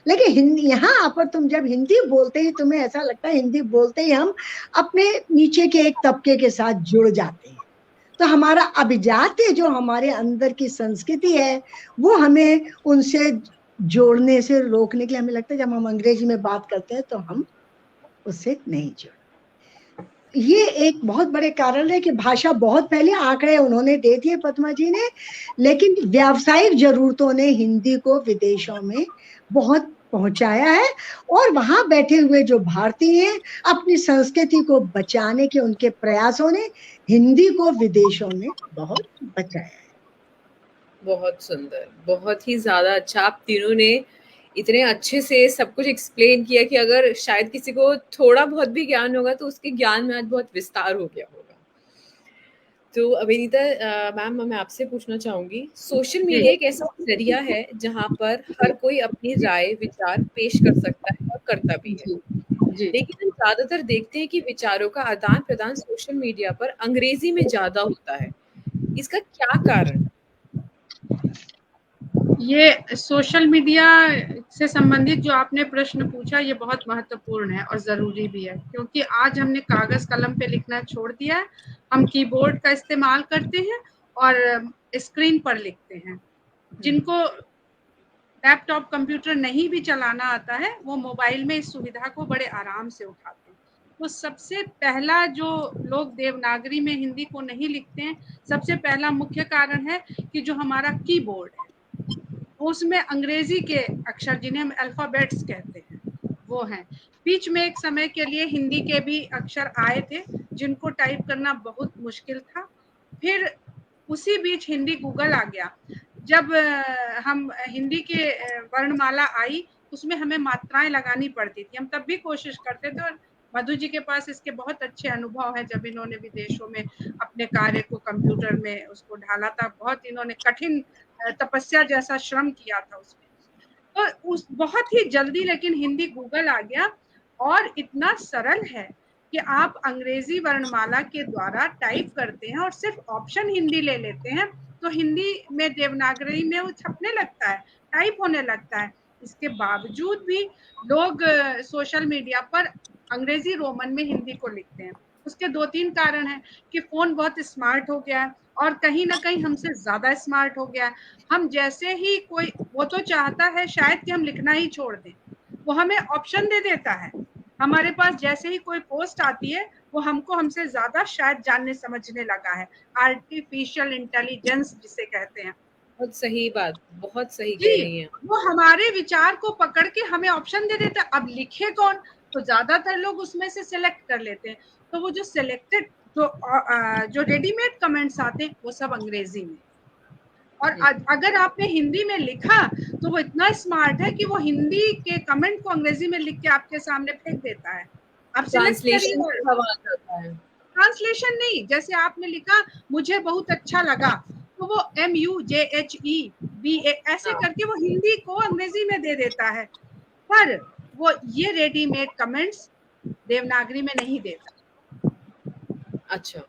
लेकिन हिंदी यहाँ पर तुम जब हिंदी बोलते ही तुम्हें ऐसा लगता है हिंदी बोलते ही हम अपने नीचे के एक तबके के साथ जुड़ जाते हैं। तो हमारा अभिजात्य जो हमारे अंदर की संस्कृति है वो हमें उनसे जोड़ने से रोकने के लिए हमें लगता है जब हम अंग्रेजी में बात करते हैं तो हम उससे नहीं जुड़। ये एक बहुत बड़े कारण है कि भाषा बहुत पहले आंकड़े उन्होंने दे दिए पद्मा जी ने, लेकिन व्यावसायिक जरूरतों ने हिंदी को विदेशों में बहुत पहुंचाया है, और वहां बैठे हुए जो भारतीय हैं अपनी संस्कृति को बचाने के उनके प्रयासों ने हिंदी को विदेशों में बहुत बचाया है। बहुत सुंदर, बहुत ही ज्यादा अच्छा। आप तीनों ने इतने अच्छे से सब कुछ एक्सप्लेन किया कि अगर शायद किसी को थोड़ा बहुत भी ज्ञान होगा तो उसके ज्ञान में आज बहुत विस्तार हो गया होगा। तो अभिनीता मैम, मैं आपसे पूछना चाहूंगी, सोशल मीडिया एक ऐसा जरिया है जहां पर हर कोई अपनी राय विचार पेश कर सकता है और करता भी है, लेकिन हम ज्यादातर देखते हैं कि विचारों का आदान प्रदान सोशल मीडिया पर अंग्रेजी में ज्यादा होता है। इसका क्या कारण? ये सोशल मीडिया से संबंधित जो आपने प्रश्न पूछा ये बहुत महत्वपूर्ण है और ज़रूरी भी है, क्योंकि आज हमने कागज़ कलम पे लिखना छोड़ दिया है। हम कीबोर्ड का इस्तेमाल करते हैं और स्क्रीन पर लिखते हैं। जिनको लैपटॉप कंप्यूटर नहीं भी चलाना आता है वो मोबाइल में इस सुविधा को बड़े आराम से उठाते हैं। तो सबसे पहला जो लोग देवनागरी में हिंदी को नहीं लिखते हैं, सबसे पहला मुख्य कारण है कि जो हमारा कीबोर्ड है उसमें अंग्रेजी के अक्षर, जिन्हें हम अल्फाबेट्स कहते हैं, वो हैं। बीच में एक समय के लिए हिंदी के भी अक्षर आए थे जिनको टाइप करना बहुत मुश्किल था। फिर उसी बीच हिंदी गूगल आ गया। जब हम हिंदी के वर्णमाला आई उसमें हमें मात्राएं लगानी पड़ती थी। हम तब भी कोशिश करते थे, और मधु जी के पास इसके बहुत अच्छे अनुभव हैं। जब इन्होंने विदेशों में अपने कार्य को कंप्यूटर में उसको ढाला था, बहुत इन्होंने कठिन तपस्या जैसा श्रम किया था उसमें। तो उस बहुत ही जल्दी लेकिन हिंदी गूगल आ गया, और इतना सरल है कि आप अंग्रेजी वर्णमाला के द्वारा टाइप करते हैं और सिर्फ ऑप्शन हिंदी ले लेते हैं तो हिंदी में देवनागरी में वो छपने लगता है, टाइप होने लगता है। इसके बावजूद भी लोग सोशल मीडिया पर अंग्रेजी रोमन में हिंदी को लिखते हैं। उसके 2-3 कारण हैं कि फोन बहुत स्मार्ट हो गया है और कहीं ना कहीं हमसे ज्यादा स्मार्ट हो गया है। हम जैसे ही कोई, वो तो चाहता है शायद कि हम लिखना ही छोड़ दें, वो हमें ऑप्शन दे देता है। हमारे पास जैसे ही कोई पोस्ट आती है वो हमको हमसे ज्यादा शायद जानने समझने लगा है। आर्टिफिशियल इंटेलिजेंस जिसे कहते हैं। बहुत सही बात, बहुत सही कह रही हैं। वो हमारे विचार को पकड़ के हमें ऑप्शन दे देता है। अब लिखे कौन, तो ज्यादातर लोग उसमें से सिलेक्ट कर लेते हैं। तो वो जो सिलेक्टेड जो रेडीमेड कमेंट्स आते हैं वो सब अंग्रेजी में, और अगर आपने हिंदी में लिखा तो वो इतना स्मार्ट है कि वो हिंदी के कमेंट को अंग्रेजी में लिख के आपके सामने फेंक देता है। आप ट्रांसलेशन नहीं, जैसे आपने लिखा मुझे बहुत अच्छा लगा तो वो MUJHEBA ऐसे करके वो हिंदी को अंग्रेजी में दे देता है, पर वो ये रेडीमेड कमेंट्स देवनागरी में नहीं देता। अच्छा,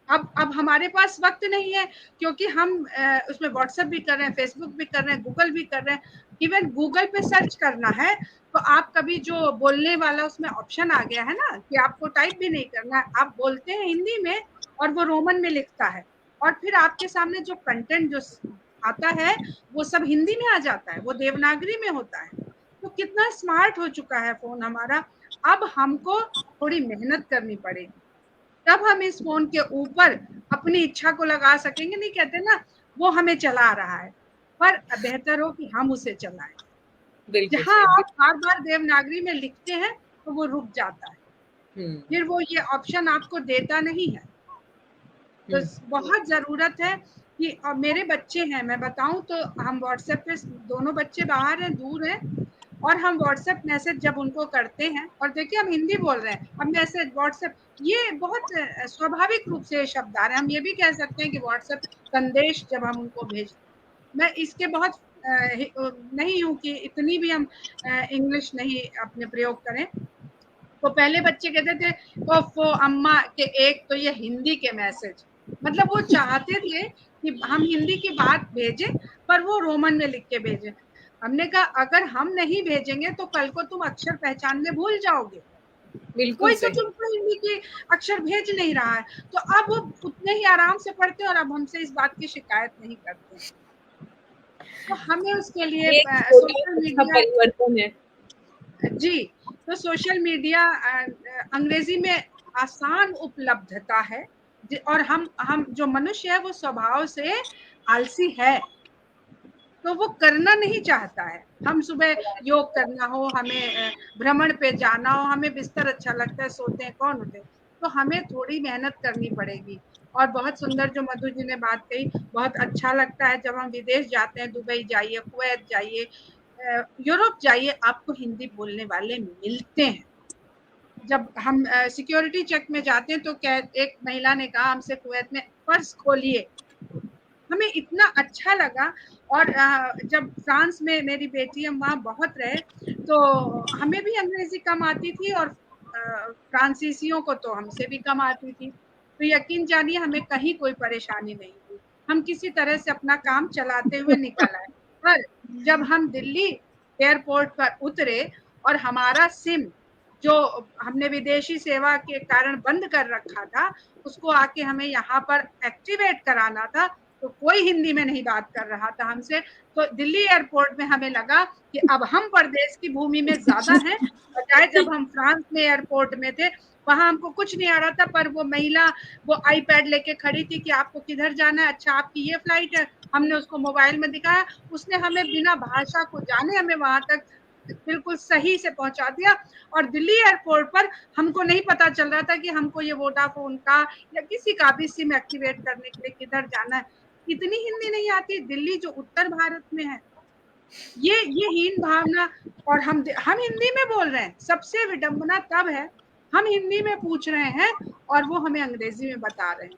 अब हमारे पास वक्त नहीं है, क्योंकि हम उसमें व्हाट्सएप भी कर रहे हैं, फेसबुक भी कर रहे हैं, गूगल भी कर रहे हैं। इवन गूगल पे सर्च करना है तो आप कभी जो बोलने वाला उसमें ऑप्शन आ गया है ना कि आपको टाइप भी नहीं करना है, आप बोलते हैं हिंदी में और वो रोमन में लिखता है, और फिर आपके सामने जो कंटेंट जो आता है वो सब हिंदी में आ जाता है, वो देवनागरी में होता है। तो कितना स्मार्ट हो चुका है फोन हमारा। अब हमको थोड़ी मेहनत करनी पड़ेगी। तब हम इस फोन के ऊपर अपनी इच्छा को लगा सकेंगे। नहीं कहते ना वो हमें चला रहा है, पर बेहतर हो कि हम उसे चलाएं। बिल्कुल जहां सही। आप बार बार देवनागरी में लिखते हैं तो वो रुक जाता है, फिर वो ये ऑप्शन आपको देता नहीं है। तो बहुत जरूरत है कि मेरे बच्चे हैं, मैं बताऊं तो हम व्हाट्सएप पे, दोनों बच्चे बाहर हैं, दूर हैं, और हम व्हाट्सएप मैसेज जब उनको करते हैं, और देखिए हम हिंदी बोल रहे हैं, अब मैसेज व्हाट्सएप, ये बहुत स्वाभाविक रूप से शब्द आ रहे हैं। हम ये भी कह सकते हैं कि व्हाट्सएप संदेश जब हम उनको भेजते, मैं इसके बहुत नहीं हूँ कि इतनी भी हम इंग्लिश नहीं अपने प्रयोग करें। तो पहले बच्चे कहते थे ओफो अम्मा के एक तो ये हिंदी के मैसेज, मतलब वो चाहते थे कि हम हिंदी की बात भेजें पर वो रोमन में लिख के भेजें। हमने कहा अगर हम नहीं भेजेंगे तो कल को तुम अक्षर पहचानने भूल जाओगे, बिल्कुल कोई तो सही। तुमको हिंदी की अक्षर भेज नहीं रहा है। तो अब वो उतने ही आराम से पढ़ते हैं और अब हमसे इस बात की शिकायत नहीं करते। तो हमें उसके लिए ये एक छोटा सोशल अच्छा मीडिया, परिवर्तन है। जी, तो सोशल मीडिया अंग्रेजी में आसान उपलब्धता है, और हम जो मनुष्य है वो स्वभाव से आलसी है, तो वो करना नहीं चाहता है। हम सुबह योग करना हो, हमें भ्रमण पे जाना हो, हमें बिस्तर अच्छा लगता है, सोते हैं, कौन उठे, तो हमें थोड़ी मेहनत करनी पड़ेगी। और बहुत सुंदर जो मधु जी ने बात कही, बहुत अच्छा लगता है जब हम विदेश जाते हैं, दुबई जाइए, कुवैत जाइए, यूरोप जाइए, आपको हिंदी बोलने वाले मिलते हैं। जब हम सिक्योरिटी चेक में जाते हैं तो एक महिला ने कहा हमसे कुवैत में, पर्स खोलिए, हमें इतना अच्छा लगा। और जब फ्रांस में मेरी बेटी, हम वहाँ बहुत रहे, तो हमें भी अंग्रेजी कम आती थी और फ्रांसीसियों को तो हमसे भी कम आती थी, तो यकीन जानिए हमें कहीं कोई परेशानी नहीं हुई, हम किसी तरह से अपना काम चलाते हुए निकल आए। पर जब हम दिल्ली एयरपोर्ट पर उतरे और हमारा सिम जो हमने विदेशी सेवा के कारण बंद कर रखा था, उसको आके हमें यहाँ पर एक्टिवेट कराना था, तो कोई हिंदी में नहीं बात कर रहा था हमसे। तो दिल्ली एयरपोर्ट में हमें लगा कि अब हम परदेश की भूमि में ज्यादा हैं, बजाय जब हम फ्रांस में एयरपोर्ट में थे, वहां हमको कुछ नहीं आ रहा था, पर वो महिला वो आईपैड लेके खड़ी थी कि आपको किधर जाना है, अच्छा आपकी ये फ्लाइट है, हमने उसको मोबाइल में दिखाया, उसने हमें बिना भाषा को जाने हमें वहां तक बिल्कुल सही से पहुंचा दिया। और दिल्ली एयरपोर्ट पर हमको नहीं पता चल रहा था कि हमको ये वोडाफोन का या किसी का भी सिम एक्टिवेट करने के लिए किधर जाना है, इतनी हिंदी नहीं आती। दिल्ली जो उत्तर भारत में है, ये हीन भावना, और हम हिंदी में बोल रहे हैं, सबसे विडंबना तब है हम हिंदी में पूछ रहे हैं और वो हमें अंग्रेजी में बता रहे हैं।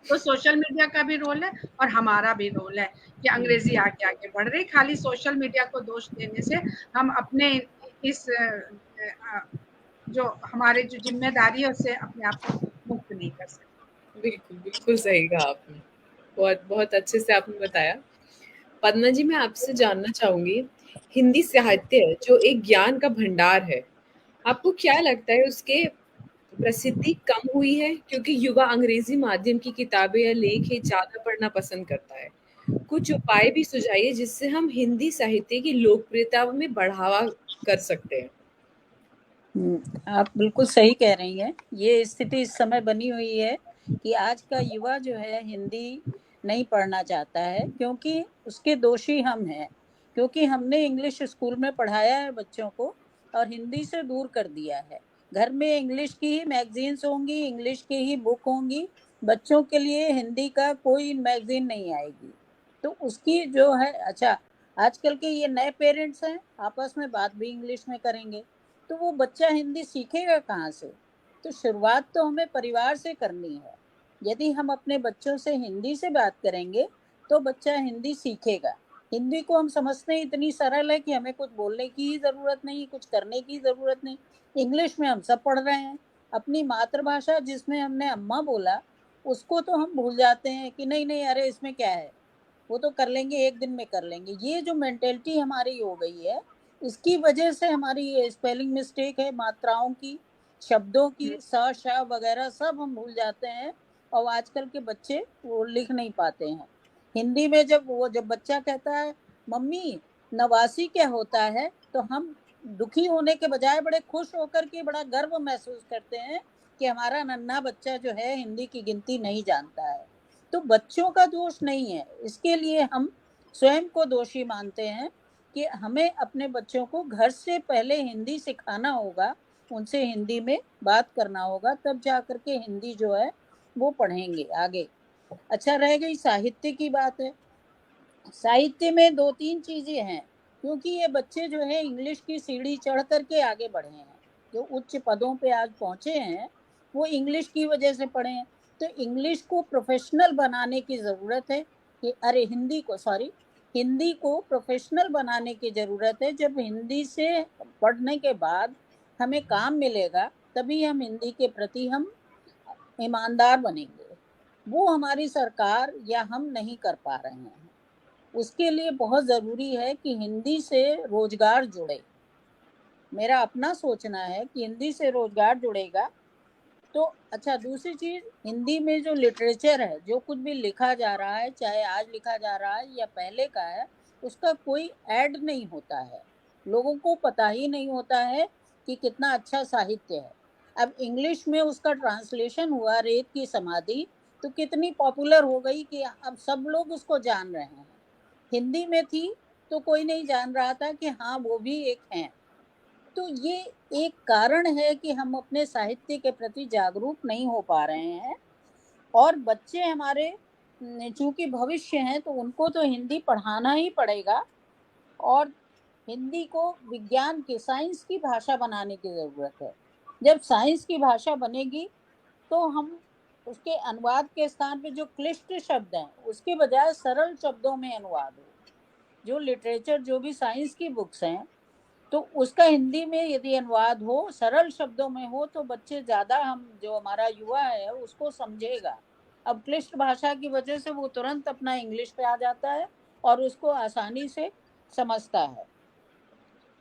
तो सोशल मीडिया का भी रोल है और हमारा भी रोल है कि अंग्रेजी आगे आगे बढ़ रही। खाली सोशल मीडिया को दोष देने से हम अपने इस जो हमारे जो जिम्मेदारी है उससे अपने आप को मुक्त नहीं कर सकते। बिल्कुल, बिल्कुल सही कहा आपने। बहुत बहुत अच्छे से आपने बताया। पद्मा जी, मैं आपसे जानना चाहूँगी, हिंदी साहित्य जो एक ज्ञान का भंडार है, आपको क्या लगता है उसके प्रसिद्धि कम हुई है क्योंकि युवा अंग्रेजी माध्यम की किताबें या लेख ही ज़्यादा पढ़ना पसंद करता है? कुछ उपाय भी सुझाइए जिससे हम हिंदी साहित्य की लोकप्रियता में बढ़ावा कर सकते हैं। आप बिल्कुल सही कह रही हैं। ये स्थिति इस समय बनी हुई है कि आज का युवा जो है हिंदी नहीं पढ़ना चाहता है, क्योंकि उसके दोषी हम हैं, क्योंकि हमने इंग्लिश स्कूल में पढ़ाया है बच्चों को और हिंदी से दूर कर दिया है। घर में इंग्लिश की ही मैगजीन्स होंगी, इंग्लिश की ही बुक होंगी, बच्चों के लिए हिंदी का कोई मैगजीन नहीं आएगी। तो उसकी जो है, अच्छा आजकल के ये नए पेरेंट्स हैं, आपस में बात भी इंग्लिश में करेंगे, तो वो बच्चा हिंदी सीखेगा कहाँ से? तो शुरुआत तो हमें परिवार से करनी है। यदि हम अपने बच्चों से हिंदी से बात करेंगे तो बच्चा हिंदी सीखेगा। हिंदी को हम समझते हैं इतनी सरल है कि हमें कुछ बोलने की ही ज़रूरत नहीं, कुछ करने की ज़रूरत नहीं। इंग्लिश में हम सब पढ़ रहे हैं, अपनी मातृभाषा जिसमें हमने अम्मा बोला उसको तो हम भूल जाते हैं कि नहीं नहीं अरे इसमें क्या है, वो तो कर लेंगे, एक दिन में कर लेंगे। ये जो मेंटेलिटी हमारी हो गई है, इसकी वजह से हमारी ये स्पेलिंग मिस्टेक है, मात्राओं की, शब्दों की, स श वगैरह सब हम भूल जाते हैं और आजकल के बच्चे वो लिख नहीं पाते हैं। हिंदी में जब बच्चा कहता है मम्मी नवासी क्या होता है, तो हम दुखी होने के बजाय बड़े खुश होकर के बड़ा गर्व महसूस करते हैं कि हमारा नन्हा बच्चा जो है हिंदी की गिनती नहीं जानता है। तो बच्चों का दोष नहीं है, इसके लिए हम स्वयं को दोषी मानते हैं कि हमें अपने बच्चों को घर से पहले हिंदी सिखाना होगा, उनसे हिंदी में बात करना होगा, तब जा करके हिंदी जो है वो पढ़ेंगे आगे। अच्छा, रह गई साहित्य की बात है। साहित्य में 2-3 चीजें हैं, क्योंकि ये बच्चे जो है इंग्लिश की सीढ़ी चढ़ करके आगे बढ़े हैं, जो उच्च पदों पे आज पहुंचे हैं वो इंग्लिश की वजह से पढ़े हैं। तो इंग्लिश को प्रोफेशनल बनाने की ज़रूरत है कि हिंदी को प्रोफेशनल बनाने की ज़रूरत है। जब हिंदी से पढ़ने के बाद हमें काम मिलेगा तभी हम हिंदी के प्रति हम ईमानदार बनेंगे। वो हमारी सरकार या हम नहीं कर पा रहे हैं। उसके लिए बहुत ज़रूरी है कि हिंदी से रोजगार जुड़े। मेरा अपना सोचना है कि हिंदी से रोजगार जुड़ेगा तो अच्छा। दूसरी चीज़, हिंदी में जो लिटरेचर है, जो कुछ भी लिखा जा रहा है, चाहे आज लिखा जा रहा है या पहले का है, उसका कोई ऐड नहीं होता है। लोगों को पता ही नहीं होता है कि कितना अच्छा साहित्य है। अब इंग्लिश में उसका ट्रांसलेशन हुआ, रेत की समाधि, तो कितनी पॉपुलर हो गई कि अब सब लोग उसको जान रहे हैं। हिंदी में थी तो कोई नहीं जान रहा था कि हाँ वो भी एक हैं। तो ये एक कारण है कि हम अपने साहित्य के प्रति जागरूक नहीं हो पा रहे हैं। और बच्चे हमारे चूंकि भविष्य हैं तो उनको तो हिंदी पढ़ाना ही पड़ेगा, और हिंदी को विज्ञान की, साइंस की भाषा बनाने की ज़रूरत है। जब साइंस की भाषा बनेगी तो हम उसके अनुवाद के स्थान पे जो क्लिष्ट शब्द हैं उसके बजाय सरल शब्दों में अनुवाद हो। जो लिटरेचर, जो भी साइंस की बुक्स हैं, तो उसका हिंदी में यदि अनुवाद हो, सरल शब्दों में हो, तो बच्चे ज़्यादा, हम जो हमारा युवा है उसको समझेगा। अब क्लिष्ट भाषा की वजह से वो तुरंत अपना इंग्लिश पे आ जाता है और उसको आसानी से समझता है।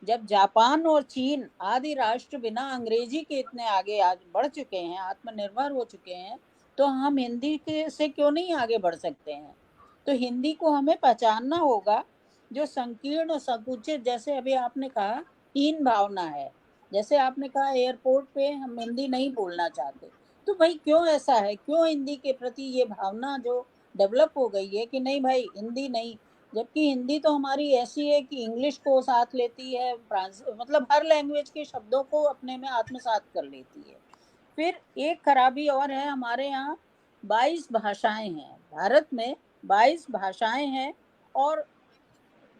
जब जापान और चीन आदि राष्ट्र बिना अंग्रेजी के इतने आगे आज बढ़ चुके हैं, आत्मनिर्भर हो चुके हैं, तो हम हिंदी के से क्यों नहीं आगे बढ़ सकते हैं। तो हिंदी को हमें पहचानना होगा। जो संकीर्ण और संकुचित, जैसे अभी आपने कहा, हीन भावना है, जैसे आपने कहा एयरपोर्ट पे हम हिंदी नहीं बोलना चाहते, तो भाई क्यों ऐसा है? क्यों हिंदी के प्रति ये भावना जो डेवलप हो गई है कि नहीं भाई हिंदी नहीं, जबकि हिंदी तो हमारी ऐसी है कि इंग्लिश को साथ लेती है, फ्रांस, मतलब हर लैंग्वेज के शब्दों को अपने में आत्मसात कर लेती है। फिर एक खराबी और है, हमारे यहाँ 22 भाषाएं हैं, भारत में 22 भाषाएं हैं और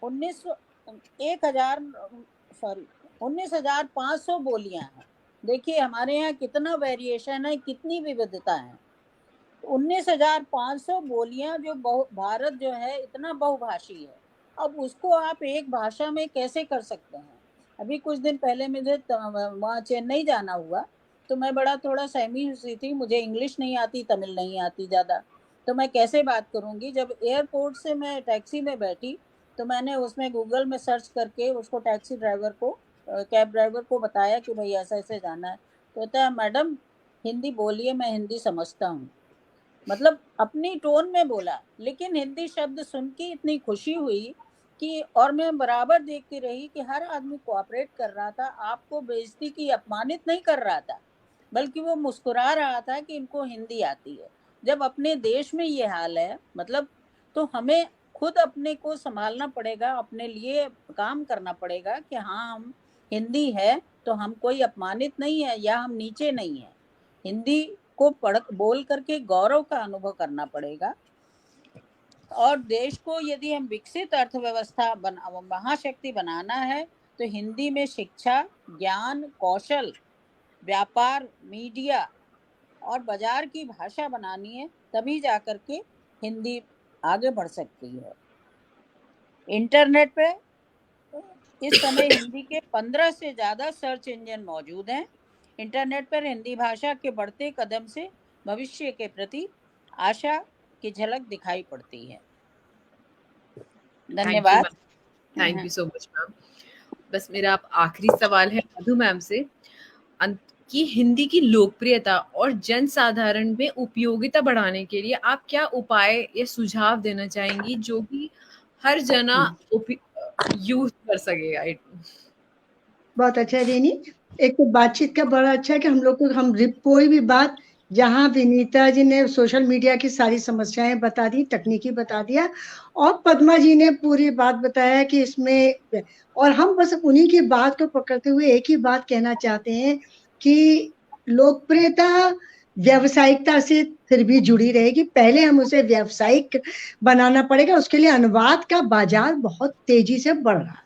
19,500 बोलियां हैं। देखिए हमारे यहाँ कितना वेरिएशन है, कितनी विविधता है। 19,500 बोलियां, जो भारत जो है इतना बहुभाषी है, अब उसको आप एक भाषा में कैसे कर सकते हैं? अभी कुछ दिन पहले मुझे वहाँ चेन्नई जाना हुआ, तो मैं बड़ा थोड़ा सहमी हुई थी। मुझे इंग्लिश नहीं आती, तमिल नहीं आती ज़्यादा, तो मैं कैसे बात करूँगी। जब एयरपोर्ट से मैं टैक्सी में बैठी तो मैंने उसमें गूगल में सर्च करके उसको, टैक्सी ड्राइवर को, कैब ड्राइवर को बताया कि भाई ऐसा ऐसे जाना है। तो कहता है मैडम हिंदी बोलिए, मैं हिंदी समझता हूँ। मतलब अपनी टोन में बोला, लेकिन हिंदी शब्द सुन के इतनी खुशी हुई कि, और मैं बराबर देखती रही कि हर आदमी कोऑपरेट कर रहा था, आपको बेइज्जती की, अपमानित नहीं कर रहा था, बल्कि वो मुस्कुरा रहा था कि इनको हिंदी आती है। जब अपने देश में ये हाल है, मतलब, तो हमें खुद अपने को संभालना पड़ेगा, अपने लिए काम करना पड़ेगा कि हाँ हम हिंदी है तो हम कोई अपमानित नहीं है या हम नीचे नहीं है। हिंदी को बोल करके गौरव का अनुभव करना पड़ेगा। और देश को यदि हम विकसित अर्थव्यवस्था महाशक्ति बनाना है तो हिंदी में शिक्षा, ज्ञान, कौशल, व्यापार, मीडिया और बाजार की भाषा बनानी है, तभी जाकर के हिंदी आगे बढ़ सकती है। इंटरनेट पे इस समय हिंदी के 15 से ज़्यादा सर्च इंजन मौजूद हैं। इंटरनेट पर हिंदी भाषा के बढ़ते कदम से भविष्य के प्रति आशा की झलक दिखाई पड़ती है। धन्यवाद। Thank you so much ma'am. बस मेरा अब आखिरी सवाल है मधु मैम से कि हिंदी की लोकप्रियता और जन साधारण में उपयोगिता बढ़ाने के लिए आप क्या उपाय या सुझाव देना चाहेंगी जो कि हर जना यूज कर सकेगा? बहुत अच्छा रेनी, एक तो बातचीत का बड़ा अच्छा है कि हम लोग को कोई भी बात, जहाँ विनीता जी ने सोशल मीडिया की सारी समस्याएं बता दी, तकनीकी बता दिया, और पद्मा जी ने पूरी बात बताया कि इसमें, और हम बस उन्हीं की बात को पकड़ते हुए एक ही बात कहना चाहते हैं कि लोकप्रियता व्यावसायिकता से फिर भी जुड़ी रहेगी। पहले हम उसे व्यावसायिक बनाना पड़ेगा, उसके लिए अनुवाद का बाजार बहुत तेजी से बढ़ रहा है,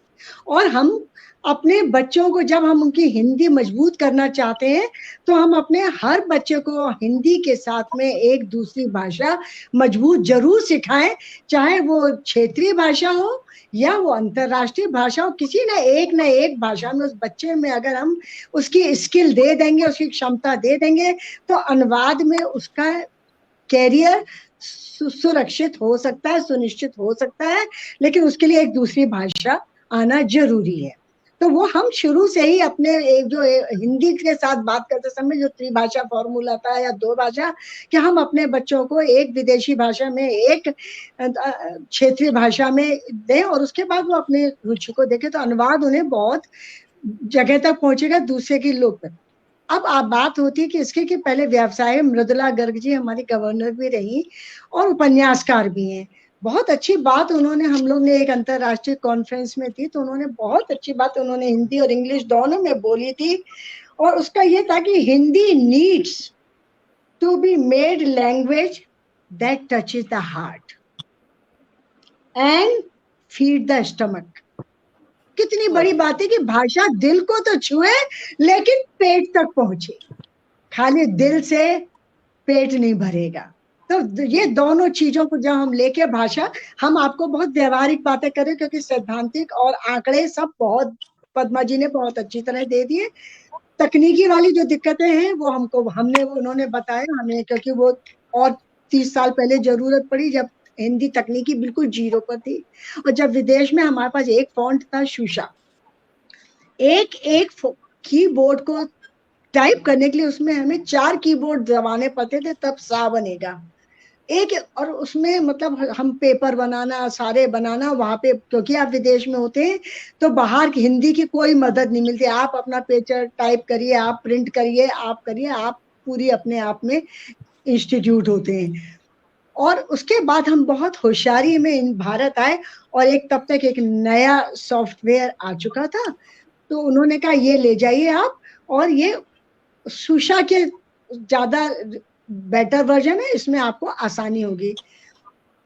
और हम अपने बच्चों को, जब हम उनकी हिंदी मजबूत करना चाहते हैं, तो हम अपने हर बच्चे को हिंदी के साथ में एक दूसरी भाषा मजबूत जरूर सिखाएं, चाहे वो क्षेत्रीय भाषा हो या वो अंतरराष्ट्रीय भाषा हो। किसी न एक भाषा में उस बच्चे में अगर हम उसकी स्किल दे देंगे, उसकी क्षमता दे देंगे, तो अनुवाद में उसका कैरियर सुरक्षित हो सकता है, सुनिश्चित हो सकता है, लेकिन उसके लिए एक दूसरी भाषा आना जरूरी है। तो वो हम शुरू से ही अपने जो हिंदी के साथ बात करते समय जो त्रिभाषा फॉर्मूला था या दो भाषा, कि हम अपने बच्चों को एक विदेशी भाषा में, एक क्षेत्रीय भाषा में दें, और उसके बाद वो अपने रुचि को देखें, तो अनुवाद उन्हें बहुत जगह तक पहुंचेगा, दूसरे की लोग तक। अब आप बात होती है कि इसके कि पहले व्यवसाय, मृदुला गर्ग जी हमारी गवर्नर भी रही और उपन्यासकार भी हैं। बहुत अच्छी बात उन्होंने, हम लोग ने एक अंतरराष्ट्रीय कॉन्फ्रेंस में थी, तो उन्होंने बहुत अच्छी बात उन्होंने हिंदी और इंग्लिश दोनों में बोली थी, और उसका ये था कि Hindi needs to be made language that touches the heart and feed the stomach. कितनी बड़ी बात है कि भाषा दिल को तो छुए लेकिन पेट तक पहुंचे, खाली दिल से पेट नहीं भरेगा। तो ये दोनों चीजों को जब हम लेके भाषा, हम आपको बहुत व्यवहारिक बातें करें, क्योंकि सैद्धांतिक और आंकड़े सब बहुत पद्मा जी ने बहुत अच्छी तरह दे दिए। तकनीकी वाली जो दिक्कतें हैं वो उन्होंने बताया हमें, क्योंकि वो और 30 साल पहले जरूरत पड़ी जब हिंदी तकनीकी बिल्कुल जीरो पर थी, और जब विदेश में हमारे पास एक फॉन्ट था शूशा, एक कीबोर्ड को टाइप करने के लिए उसमें हमें 4 कीबोर्ड दबाने पड़ते थे, तब सा बनेगा एक। और उसमें मतलब हम पेपर बनाना, सारे बनाना वहां पे, क्योंकि आप विदेश में होते हैं तो बाहर की हिंदी की कोई मदद नहीं मिलती। आप अपना पेपर टाइप करिए, आप प्रिंट करिए, आप करिए, आप पूरी अपने आप में इंस्टीट्यूट होते हैं। और उसके बाद हम बहुत होशियारी में इन भारत आए, और तब तक एक नया सॉफ्टवेयर आ चुका था, तो उन्होंने कहा ये ले जाइए आप, और ये सुशा के ज्यादा बेटर वर्जन है, इसमें आपको आसानी होगी।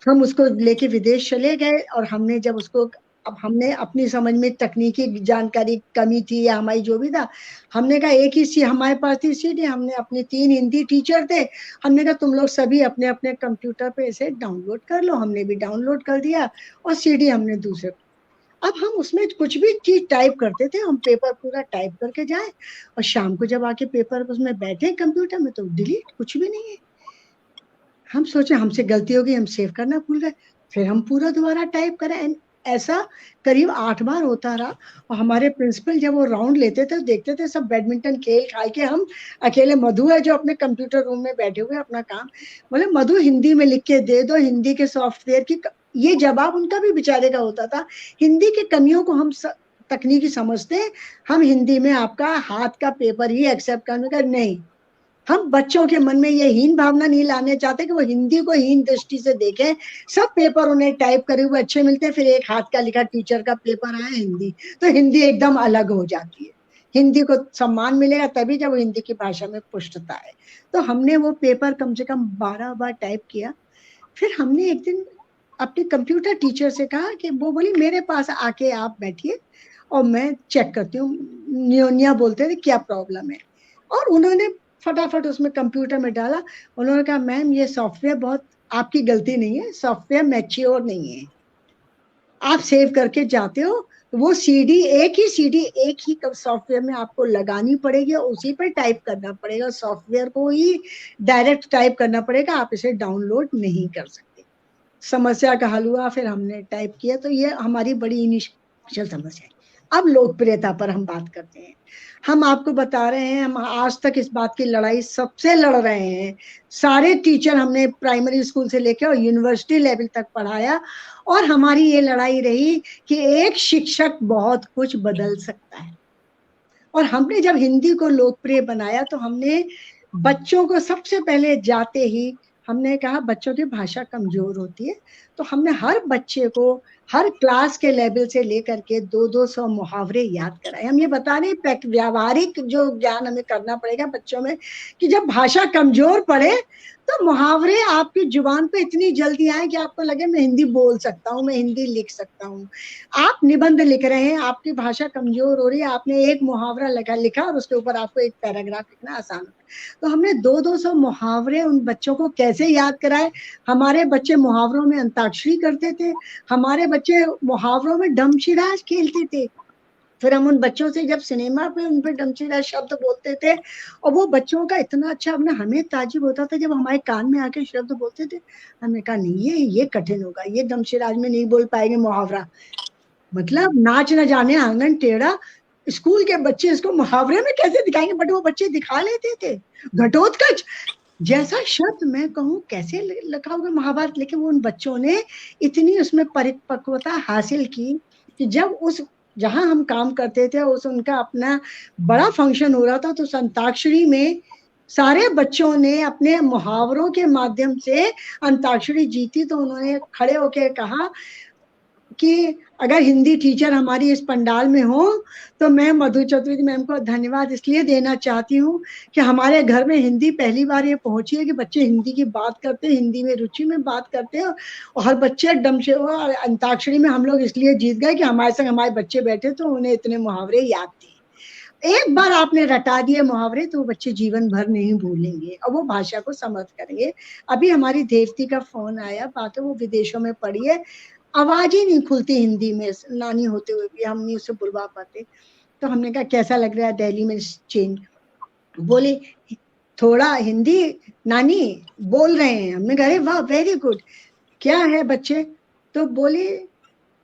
हम उसको लेके विदेश चले गए, और हमने जब उसको, अब हमने अपनी समझ में तकनीकी जानकारी कमी थी या हमारी जो भी था, हमने कहा एक ही हमारे पास थी सीडी, हमने अपने 3 हिंदी टीचर थे, हमने कहा तुम लोग सभी अपने अपने कंप्यूटर पे इसे डाउनलोड कर लो। हमने भी डाउनलोड कर दिया, और सीडी हमने दूसरे। अब हम उसमें कुछ भी चीज टाइप करते थे, हम पेपर पूरा टाइप करके जाए, और शाम को जब आके पेपर उसमें बैठे कंप्यूटर में, तो डिलीट, कुछ भी नहीं है। हम सोचे हमसे गलती होगी, हम सेव करना भूल गए, फिर हम पूरा दोबारा टाइप करें। ऐसा करीब 8 बार होता रहा, और हमारे प्रिंसिपल जब वो राउंड लेते थे, देखते थे सब बैडमिंटन खेल खाल के, हम अकेले, मधु है जो अपने कंप्यूटर रूम में बैठे हुए अपना काम, बोले मधु हिंदी में लिख के दे दो, हिंदी के सॉफ्टवेयर की। ये जवाब उनका भी बेचारे का होता था। हिंदी की कमियों को हम तकनीकी समझते हैं, हम हिंदी में आपका हाथ का पेपर ही एक्सेप्ट करने का नहीं। हम बच्चों के मन में ये हीन भावना नहीं लाने चाहते कि वो हिंदी को हीन दृष्टि से देखें। सब पेपर उन्हें टाइप करे हुए अच्छे मिलते हैं, फिर एक हाथ का लिखा टीचर का पेपर आया हिंदी, तो हिंदी एकदम अलग हो जाती है। हिंदी को सम्मान मिलेगा तभी जब हिंदी की भाषा में पुष्टता है। तो हमने वो पेपर कम से कम 12 बार टाइप किया। फिर हमने एक दिन अपने कंप्यूटर टीचर से कहा कि वो बोली मेरे पास आके आप बैठिए और मैं चेक करती हूँ। न्योनिया बोलते थे क्या प्रॉब्लम है, और उन्होंने फटाफट उसमें कंप्यूटर में डाला। उन्होंने कहा मैम ये सॉफ्टवेयर बहुत, आपकी गलती नहीं है, सॉफ्टवेयर मैच्योर नहीं है, आप सेव करके जाते हो, वो सीडी एक ही सॉफ्टवेयर में आपको लगानी पड़ेगी और उसी पर टाइप करना पड़ेगा, सॉफ्टवेयर को ही डायरेक्ट टाइप करना पड़ेगा, आप इसे डाउनलोड नहीं कर सकते। समस्या का हल हुआ, फिर हमने टाइप किया। तो ये हमारी बड़ी इनिशियल समस्या है। अब लोकप्रियता पर हम बात करते हैं। हम आपको बता रहे हैं, हम आज तक इस बात की लड़ाई सबसे लड़ रहे हैं। सारे टीचर हमने प्राइमरी स्कूल से लेकर और यूनिवर्सिटी लेवल तक पढ़ाया, और हमारी ये लड़ाई रही कि एक शिक्षक बहुत कुछ बदल सकता है। और हमने जब हिंदी को लोकप्रिय बनाया तो हमने बच्चों को सबसे पहले जाते ही हमने कहा बच्चों की भाषा कमजोर होती है, तो हमने हर बच्चे को हर क्लास के लेवल से लेकर के 200 मुहावरे याद कराए। हम ये बता रहे व्यावहारिक जो ज्ञान हमें करना पड़ेगा बच्चों में, कि जब भाषा कमजोर पड़े तो मुहावरे आपकी जुबान पे इतनी जल्दी आए कि आपको लगे मैं हिंदी बोल सकता हूँ, मैं हिंदी लिख सकता हूँ। आप निबंध लिख रहे हैं, आपकी भाषा कमजोर हो रही है, आपने एक मुहावरा लिखा और उसके ऊपर आपको एक पैराग्राफ लिखना आसान होता है। तो हमने 200 मुहावरे उन बच्चों को कैसे याद कराए। हमारे बच्चे मुहावरों में अंताक्षरी करते थे, हमारे बच्चे मुहावरों में डमशिराज खेलते थे। फिर हम उन बच्चों से जब सिनेमा पे उन पे डमशिराज शब्द बोलते थे और वो बच्चों का इतना अच्छा, हमें ताज्जुब होता था जब हमारे कान में आके शब्द बोलते थे। हमने कहा नहीं ये कठिन होगा, ये डमशिराज में नहीं बोल पाएंगे मुहावरा, मतलब नाच न जाने आंगन टेढ़ा, स्कूल के बच्चे इसको मुहावरे में कैसे दिखाएंगे, बट वो बच्चे दिखा लेते थे। घटोत्कच जैसा शब्द मैं कहूँ कैसे लिखा होगा महाभारत, लेकिन वो उन बच्चों ने इतनी उसमें परिपक्वता हासिल की कि जब उस जहां हम काम करते थे उस उनका अपना बड़ा फंक्शन हो रहा था तो अंताक्षरी में सारे बच्चों ने अपने मुहावरों के माध्यम से अंताक्षरी जीती। तो उन्होंने खड़े होकर कहा कि अगर हिंदी टीचर हमारी इस पंडाल में हो तो मैं मधु चतुर्वेदी मैम को धन्यवाद इसलिए देना चाहती हूँ कि हमारे घर में हिंदी पहली बार ये पहुंची है कि बच्चे हिंदी की बात करते हैं, हिंदी में रुचि में बात करते हैं, और हर बच्चे डम से अंताक्षरी में हम लोग इसलिए जीत गए कि हमारे संग हमारे बच्चे बैठे तो उन्हें इतने मुहावरे याद थे। एक बार आपने रटा दिए मुहावरे तो बच्चे जीवन भर नहीं भूलेंगे और वो भाषा को समझ करेंगे। अभी हमारी देवती का फोन आया, बात है वो विदेशों में पढ़ी है, आवाज ही नहीं खुलती हिंदी में, नानी होते हुए भी हम नहीं उसे बुलवा पाते। तो हमने कहा कैसा लग रहा है दिल्ली में चेंज, बोली थोड़ा हिंदी नानी बोल रहे हैं। हमने कहा वाह वेरी गुड, क्या है बच्चे, तो बोली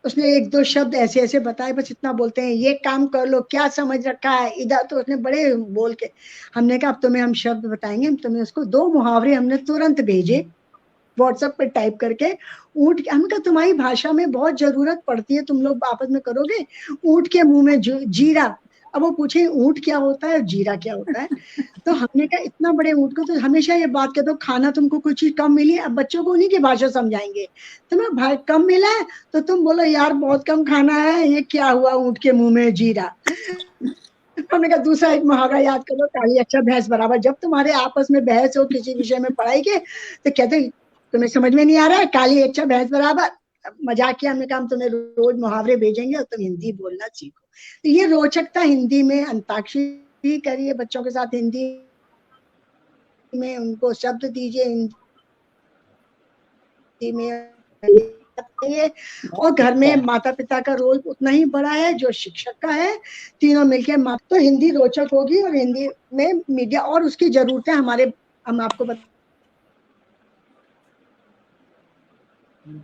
उसने एक दो शब्द ऐसे ऐसे बताए, बस इतना बोलते हैं ये काम कर लो, क्या समझ रखा है इधर, तो उसने बड़े बोल के। हमने कहा अब तुम्हें हम शब्द बताएंगे, हम तुम्हें उसको 2 मुहावरे हमने तुरंत भेजे व्हाट्सएप पे टाइप करके। ऊंट, हम कहा तुम्हारी भाषा में बहुत जरूरत पड़ती है, तुम लोग आपस में करोगे। ऊंट के मुंह में जीरा, अब वो पूछे ऊंट क्या होता है जीरा क्या होता है, तो हमने कहा इतना बड़े ऊंट को तो हमेशा ये बात कहते हो खाना तुमको कुछ चीज कम मिली है, अब बच्चों को उन्हीं की भाषा समझाएंगे। तुम्हें भाई कम मिला है तो तुम बोलो यार बहुत कम खाना है, ये क्या हुआ ऊंट के मुंह में जीरा। हमने कहा दूसरा एक मुहावरा याद करो, काली अच्छा भैंस बराबर। जब तुम्हारे आपस में बहस हो किसी विषय में पढ़ाई के तो कहते तुम्हें समझ में नहीं आ रहा है, काली अच्छा भैंस बराबर। मजाक किया, हमने कहा हम तुम्हें रोज मुहावरे भेजेंगे और तुम हिंदी बोलना सीखो। तो ये रोचकता हिंदी में, अंताक्षरी करिए बच्चों के साथ, हिंदी में उनको शब्द दीजिए हिंदी में, और घर में माता पिता का रोल उतना ही बड़ा है जो शिक्षक का है, तीनों मिलकर तो हिंदी रोचक होगी। और हिंदी में मीडिया और उसकी जरूरतें हमारे, हम आपको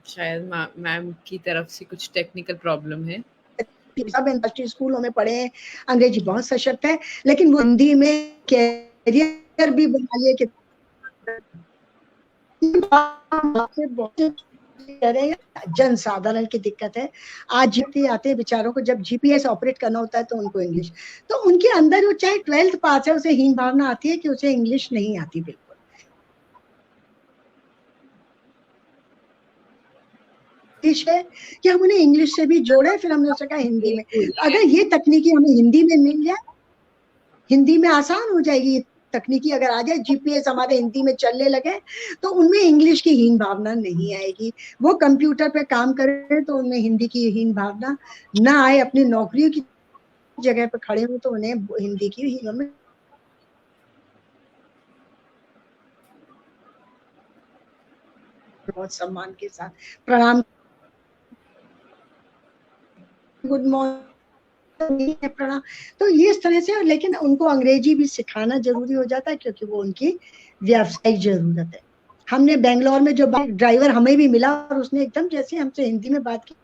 शायद मैम की तरफ से कुछ टेक्निकल प्रॉब्लम है। सब इंडस्ट्री स्कूलों में पढ़े हैं, अंग्रेजी बहुत सशक्त है, लेकिन वो हिंदी में कैरियर भी बना लिए कि जन साधारण की दिक्कत है। आज जीपी आते हैं बेचारों को, जब जीपीएस ऑपरेट करना होता है तो उनको इंग्लिश, तो उनके अंदर वो चाहे 12th पास है उसे हीन भावना आती है कि उसे इंग्लिश नहीं आती बिल्कुल। है कि हम उन्हें इंग्लिश से भी जोड़े, फिर हमने सोचा हिंदी में, अगर ये तकनीकी हमें हिंदी में मिल जाए, हिंदी में आसान हो जाएगी तकनीकी अगर आ जाए, जीपीएस हमारे हिंदी में चलने लगे तो उनमें इंग्लिश की हीन भावना नहीं आएगी। वो कंप्यूटर पे काम करें तो उनमें हिंदी की हीन भावना ना आए, अपनी नौकरियों की जगह पे खड़े हो तो उन्हें हिंदी की हीन, बहुत सम्मान के साथ प्रणाम, गुड मॉर्निंग प्रणाम। तो ये इस तरह से, लेकिन उनको अंग्रेजी भी सिखाना जरूरी हो जाता है क्योंकि वो उनकी व्यावसायिक जरूरत है। हमने बेंगलोर में जो ड्राइवर हमें भी मिला और उसने एकदम जैसे हमसे हिंदी में बात की,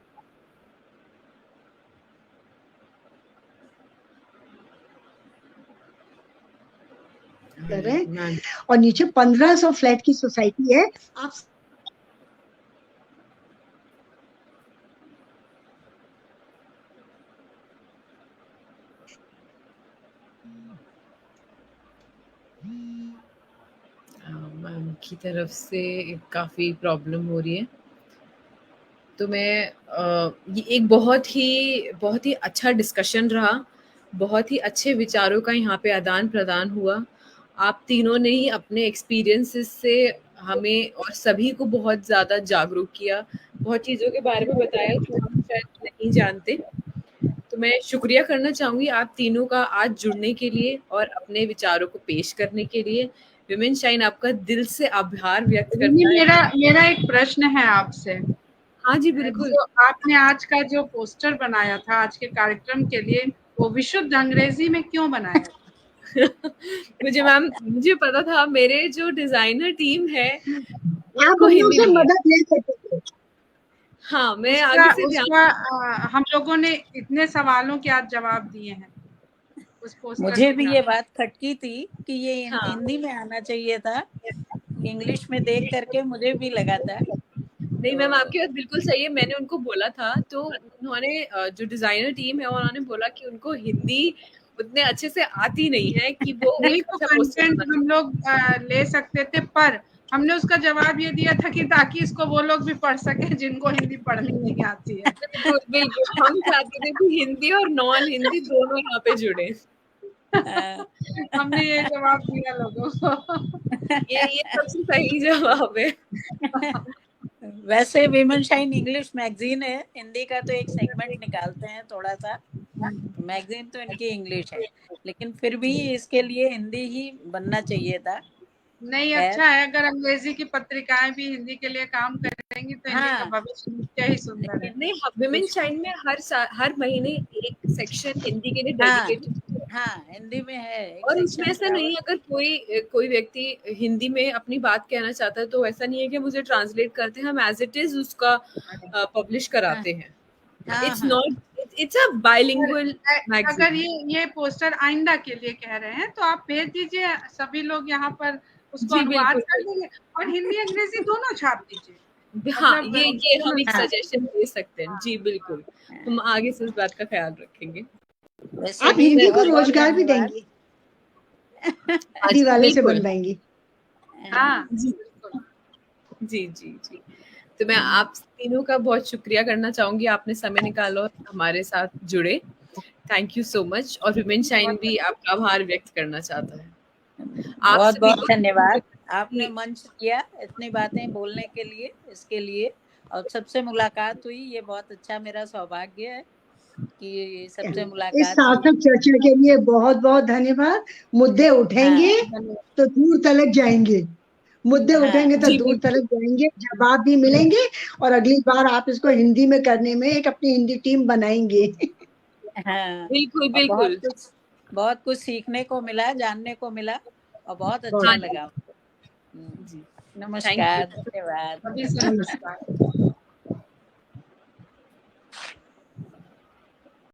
कर रहे हैं, और नीचे 1500 फ्लैट की सोसाइटी है, आप की तरफ से काफ़ी प्रॉब्लम हो रही है। तो मैं ये एक बहुत ही अच्छा डिस्कशन रहा, बहुत ही अच्छे विचारों का यहाँ पे आदान-प्रदान हुआ। आप तीनों ने ही अपने एक्सपीरियंसेस से हमें और सभी को बहुत ज़्यादा जागरूक किया, बहुत चीज़ों के बारे में बताया जो हम शायद नहीं जानते। तो मैं शुक्रिया करना चाहूँगी आप तीनों का आज जुड़ने के लिए और अपने विचारों को पेश करने के लिए। विमेन शाइन आपका दिल से आभार व्यक्त करता है। मेरा एक प्रश्न है आपसे। हाँ जी, बिल्कुल। जो आपने आज का जो पोस्टर बनाया था आज के कार्यक्रम के लिए, वो विशुद्ध अंग्रेजी में क्यों बनाया था? मुझे पता था मेरे जो डिजाइनर टीम है आप हम लोग से मदद ले सकते थे। हाँ, मैं आगे से हम लोगों ने इतने सवालों के आज जवाब दिए हैं उस पोस्टर। मुझे भी ये बात खटकी थी कि ये हिंदी हाँ। में आना चाहिए था, इंग्लिश में देख करके मुझे भी लगा था। नहीं मैम, आपकी बात बिल्कुल सही है। मैंने उनको बोला था, तो उन्होंने जो डिजाइनर टीम है उन्होंने बोला कि उनको हिंदी उतने अच्छे से आती नहीं है कि वो कंटेंट हम लोग ले सकते थे, पर हमने उसका जवाब ये दिया था कि ताकि इसको वो लोग भी पढ़ सके जिनको हिंदी पढ़नी नहीं आती है। बिल्कुल हम चाहते थे कि हिंदी और नॉन हिंदी दोनों यहाँ पे जुड़े। हमने ये जवाब दिया लोगों को। ये सबसे सही जवाब है। वैसे विमेन शाइन इंग्लिश मैगजीन है, हिंदी का तो एक सेगमेंट निकालते हैं थोड़ा सा, मैगजीन तो इनकी इंग्लिश है, लेकिन फिर भी इसके लिए हिंदी ही बनना चाहिए था। नहीं, अच्छा है अगर अंग्रेजी की पत्रिकाएं भी हिंदी के लिए काम करेंगी तो हिंदी का भविष्य निश्चय ही सुंदर है। नहीं, विमेन शाइन में हर महीने एक सेक्शन हिंदी के लिए डेडिकेटेड हिंदी में है और उसमें ऐसा नहीं, अगर कोई व्यक्ति हिंदी में अपनी बात कहना चाहता है तो ऐसा नहीं है कि मुझे ट्रांसलेट करते हैं, हम एज इट इज उसका पब्लिश कराते हैं। It's a bilingual magazine. अगर ये पोस्टर आइंदा के लिए कह रहे हैं तो आप भेज दीजिए, सभी लोग यहाँ पर उसको अनुवाद कर देंगे और हिंदी अंग्रेजी दोनों छाप दीजिए। हाँ, ये हम एक सजेशन दे सकते हैं। जी बिल्कुल, हम आगे से इस बात का ख्याल रखेंगे। आप हिंदी को रोजगार भी देंगी, हिंदी वाले से बनवाएंगी। हाँ जी जी जी जी। तो मैं आप तीनों का बहुत शुक्रिया करना चाहूंगी, आपने समय निकाला और हमारे साथ जुड़े। Thank you so much. और विमेन शाइन भी आपका आभार व्यक्त करना चाहता है। बहुत बहुत धन्यवाद, आपने मंच दिया इतनी बातें बोलने के लिए, इसके लिए, और सबसे मुलाकात हुई, ये बहुत अच्छा मेरा सौभाग्य है कि सबसे मुलाकात। इस सार्थक चर्चा के लिए बहुत बहुत धन्यवाद। मुद्दे उठेंगे तो दूर तलक जाएंगे, मुद्दे उठेंगे तो दूर तलक जाएंगे, जवाब भी मिलेंगे और अगली बार आप इसको हिंदी में करने में एक अपनी हिंदी टीम बनाएंगे। हाँ, बिल्कुल बिल्कुल। बहुत कुछ सीखने को मिला, जानने को मिला और बहुत अच्छा लगा। नमस्कार, धन्यवाद। नमस्कार।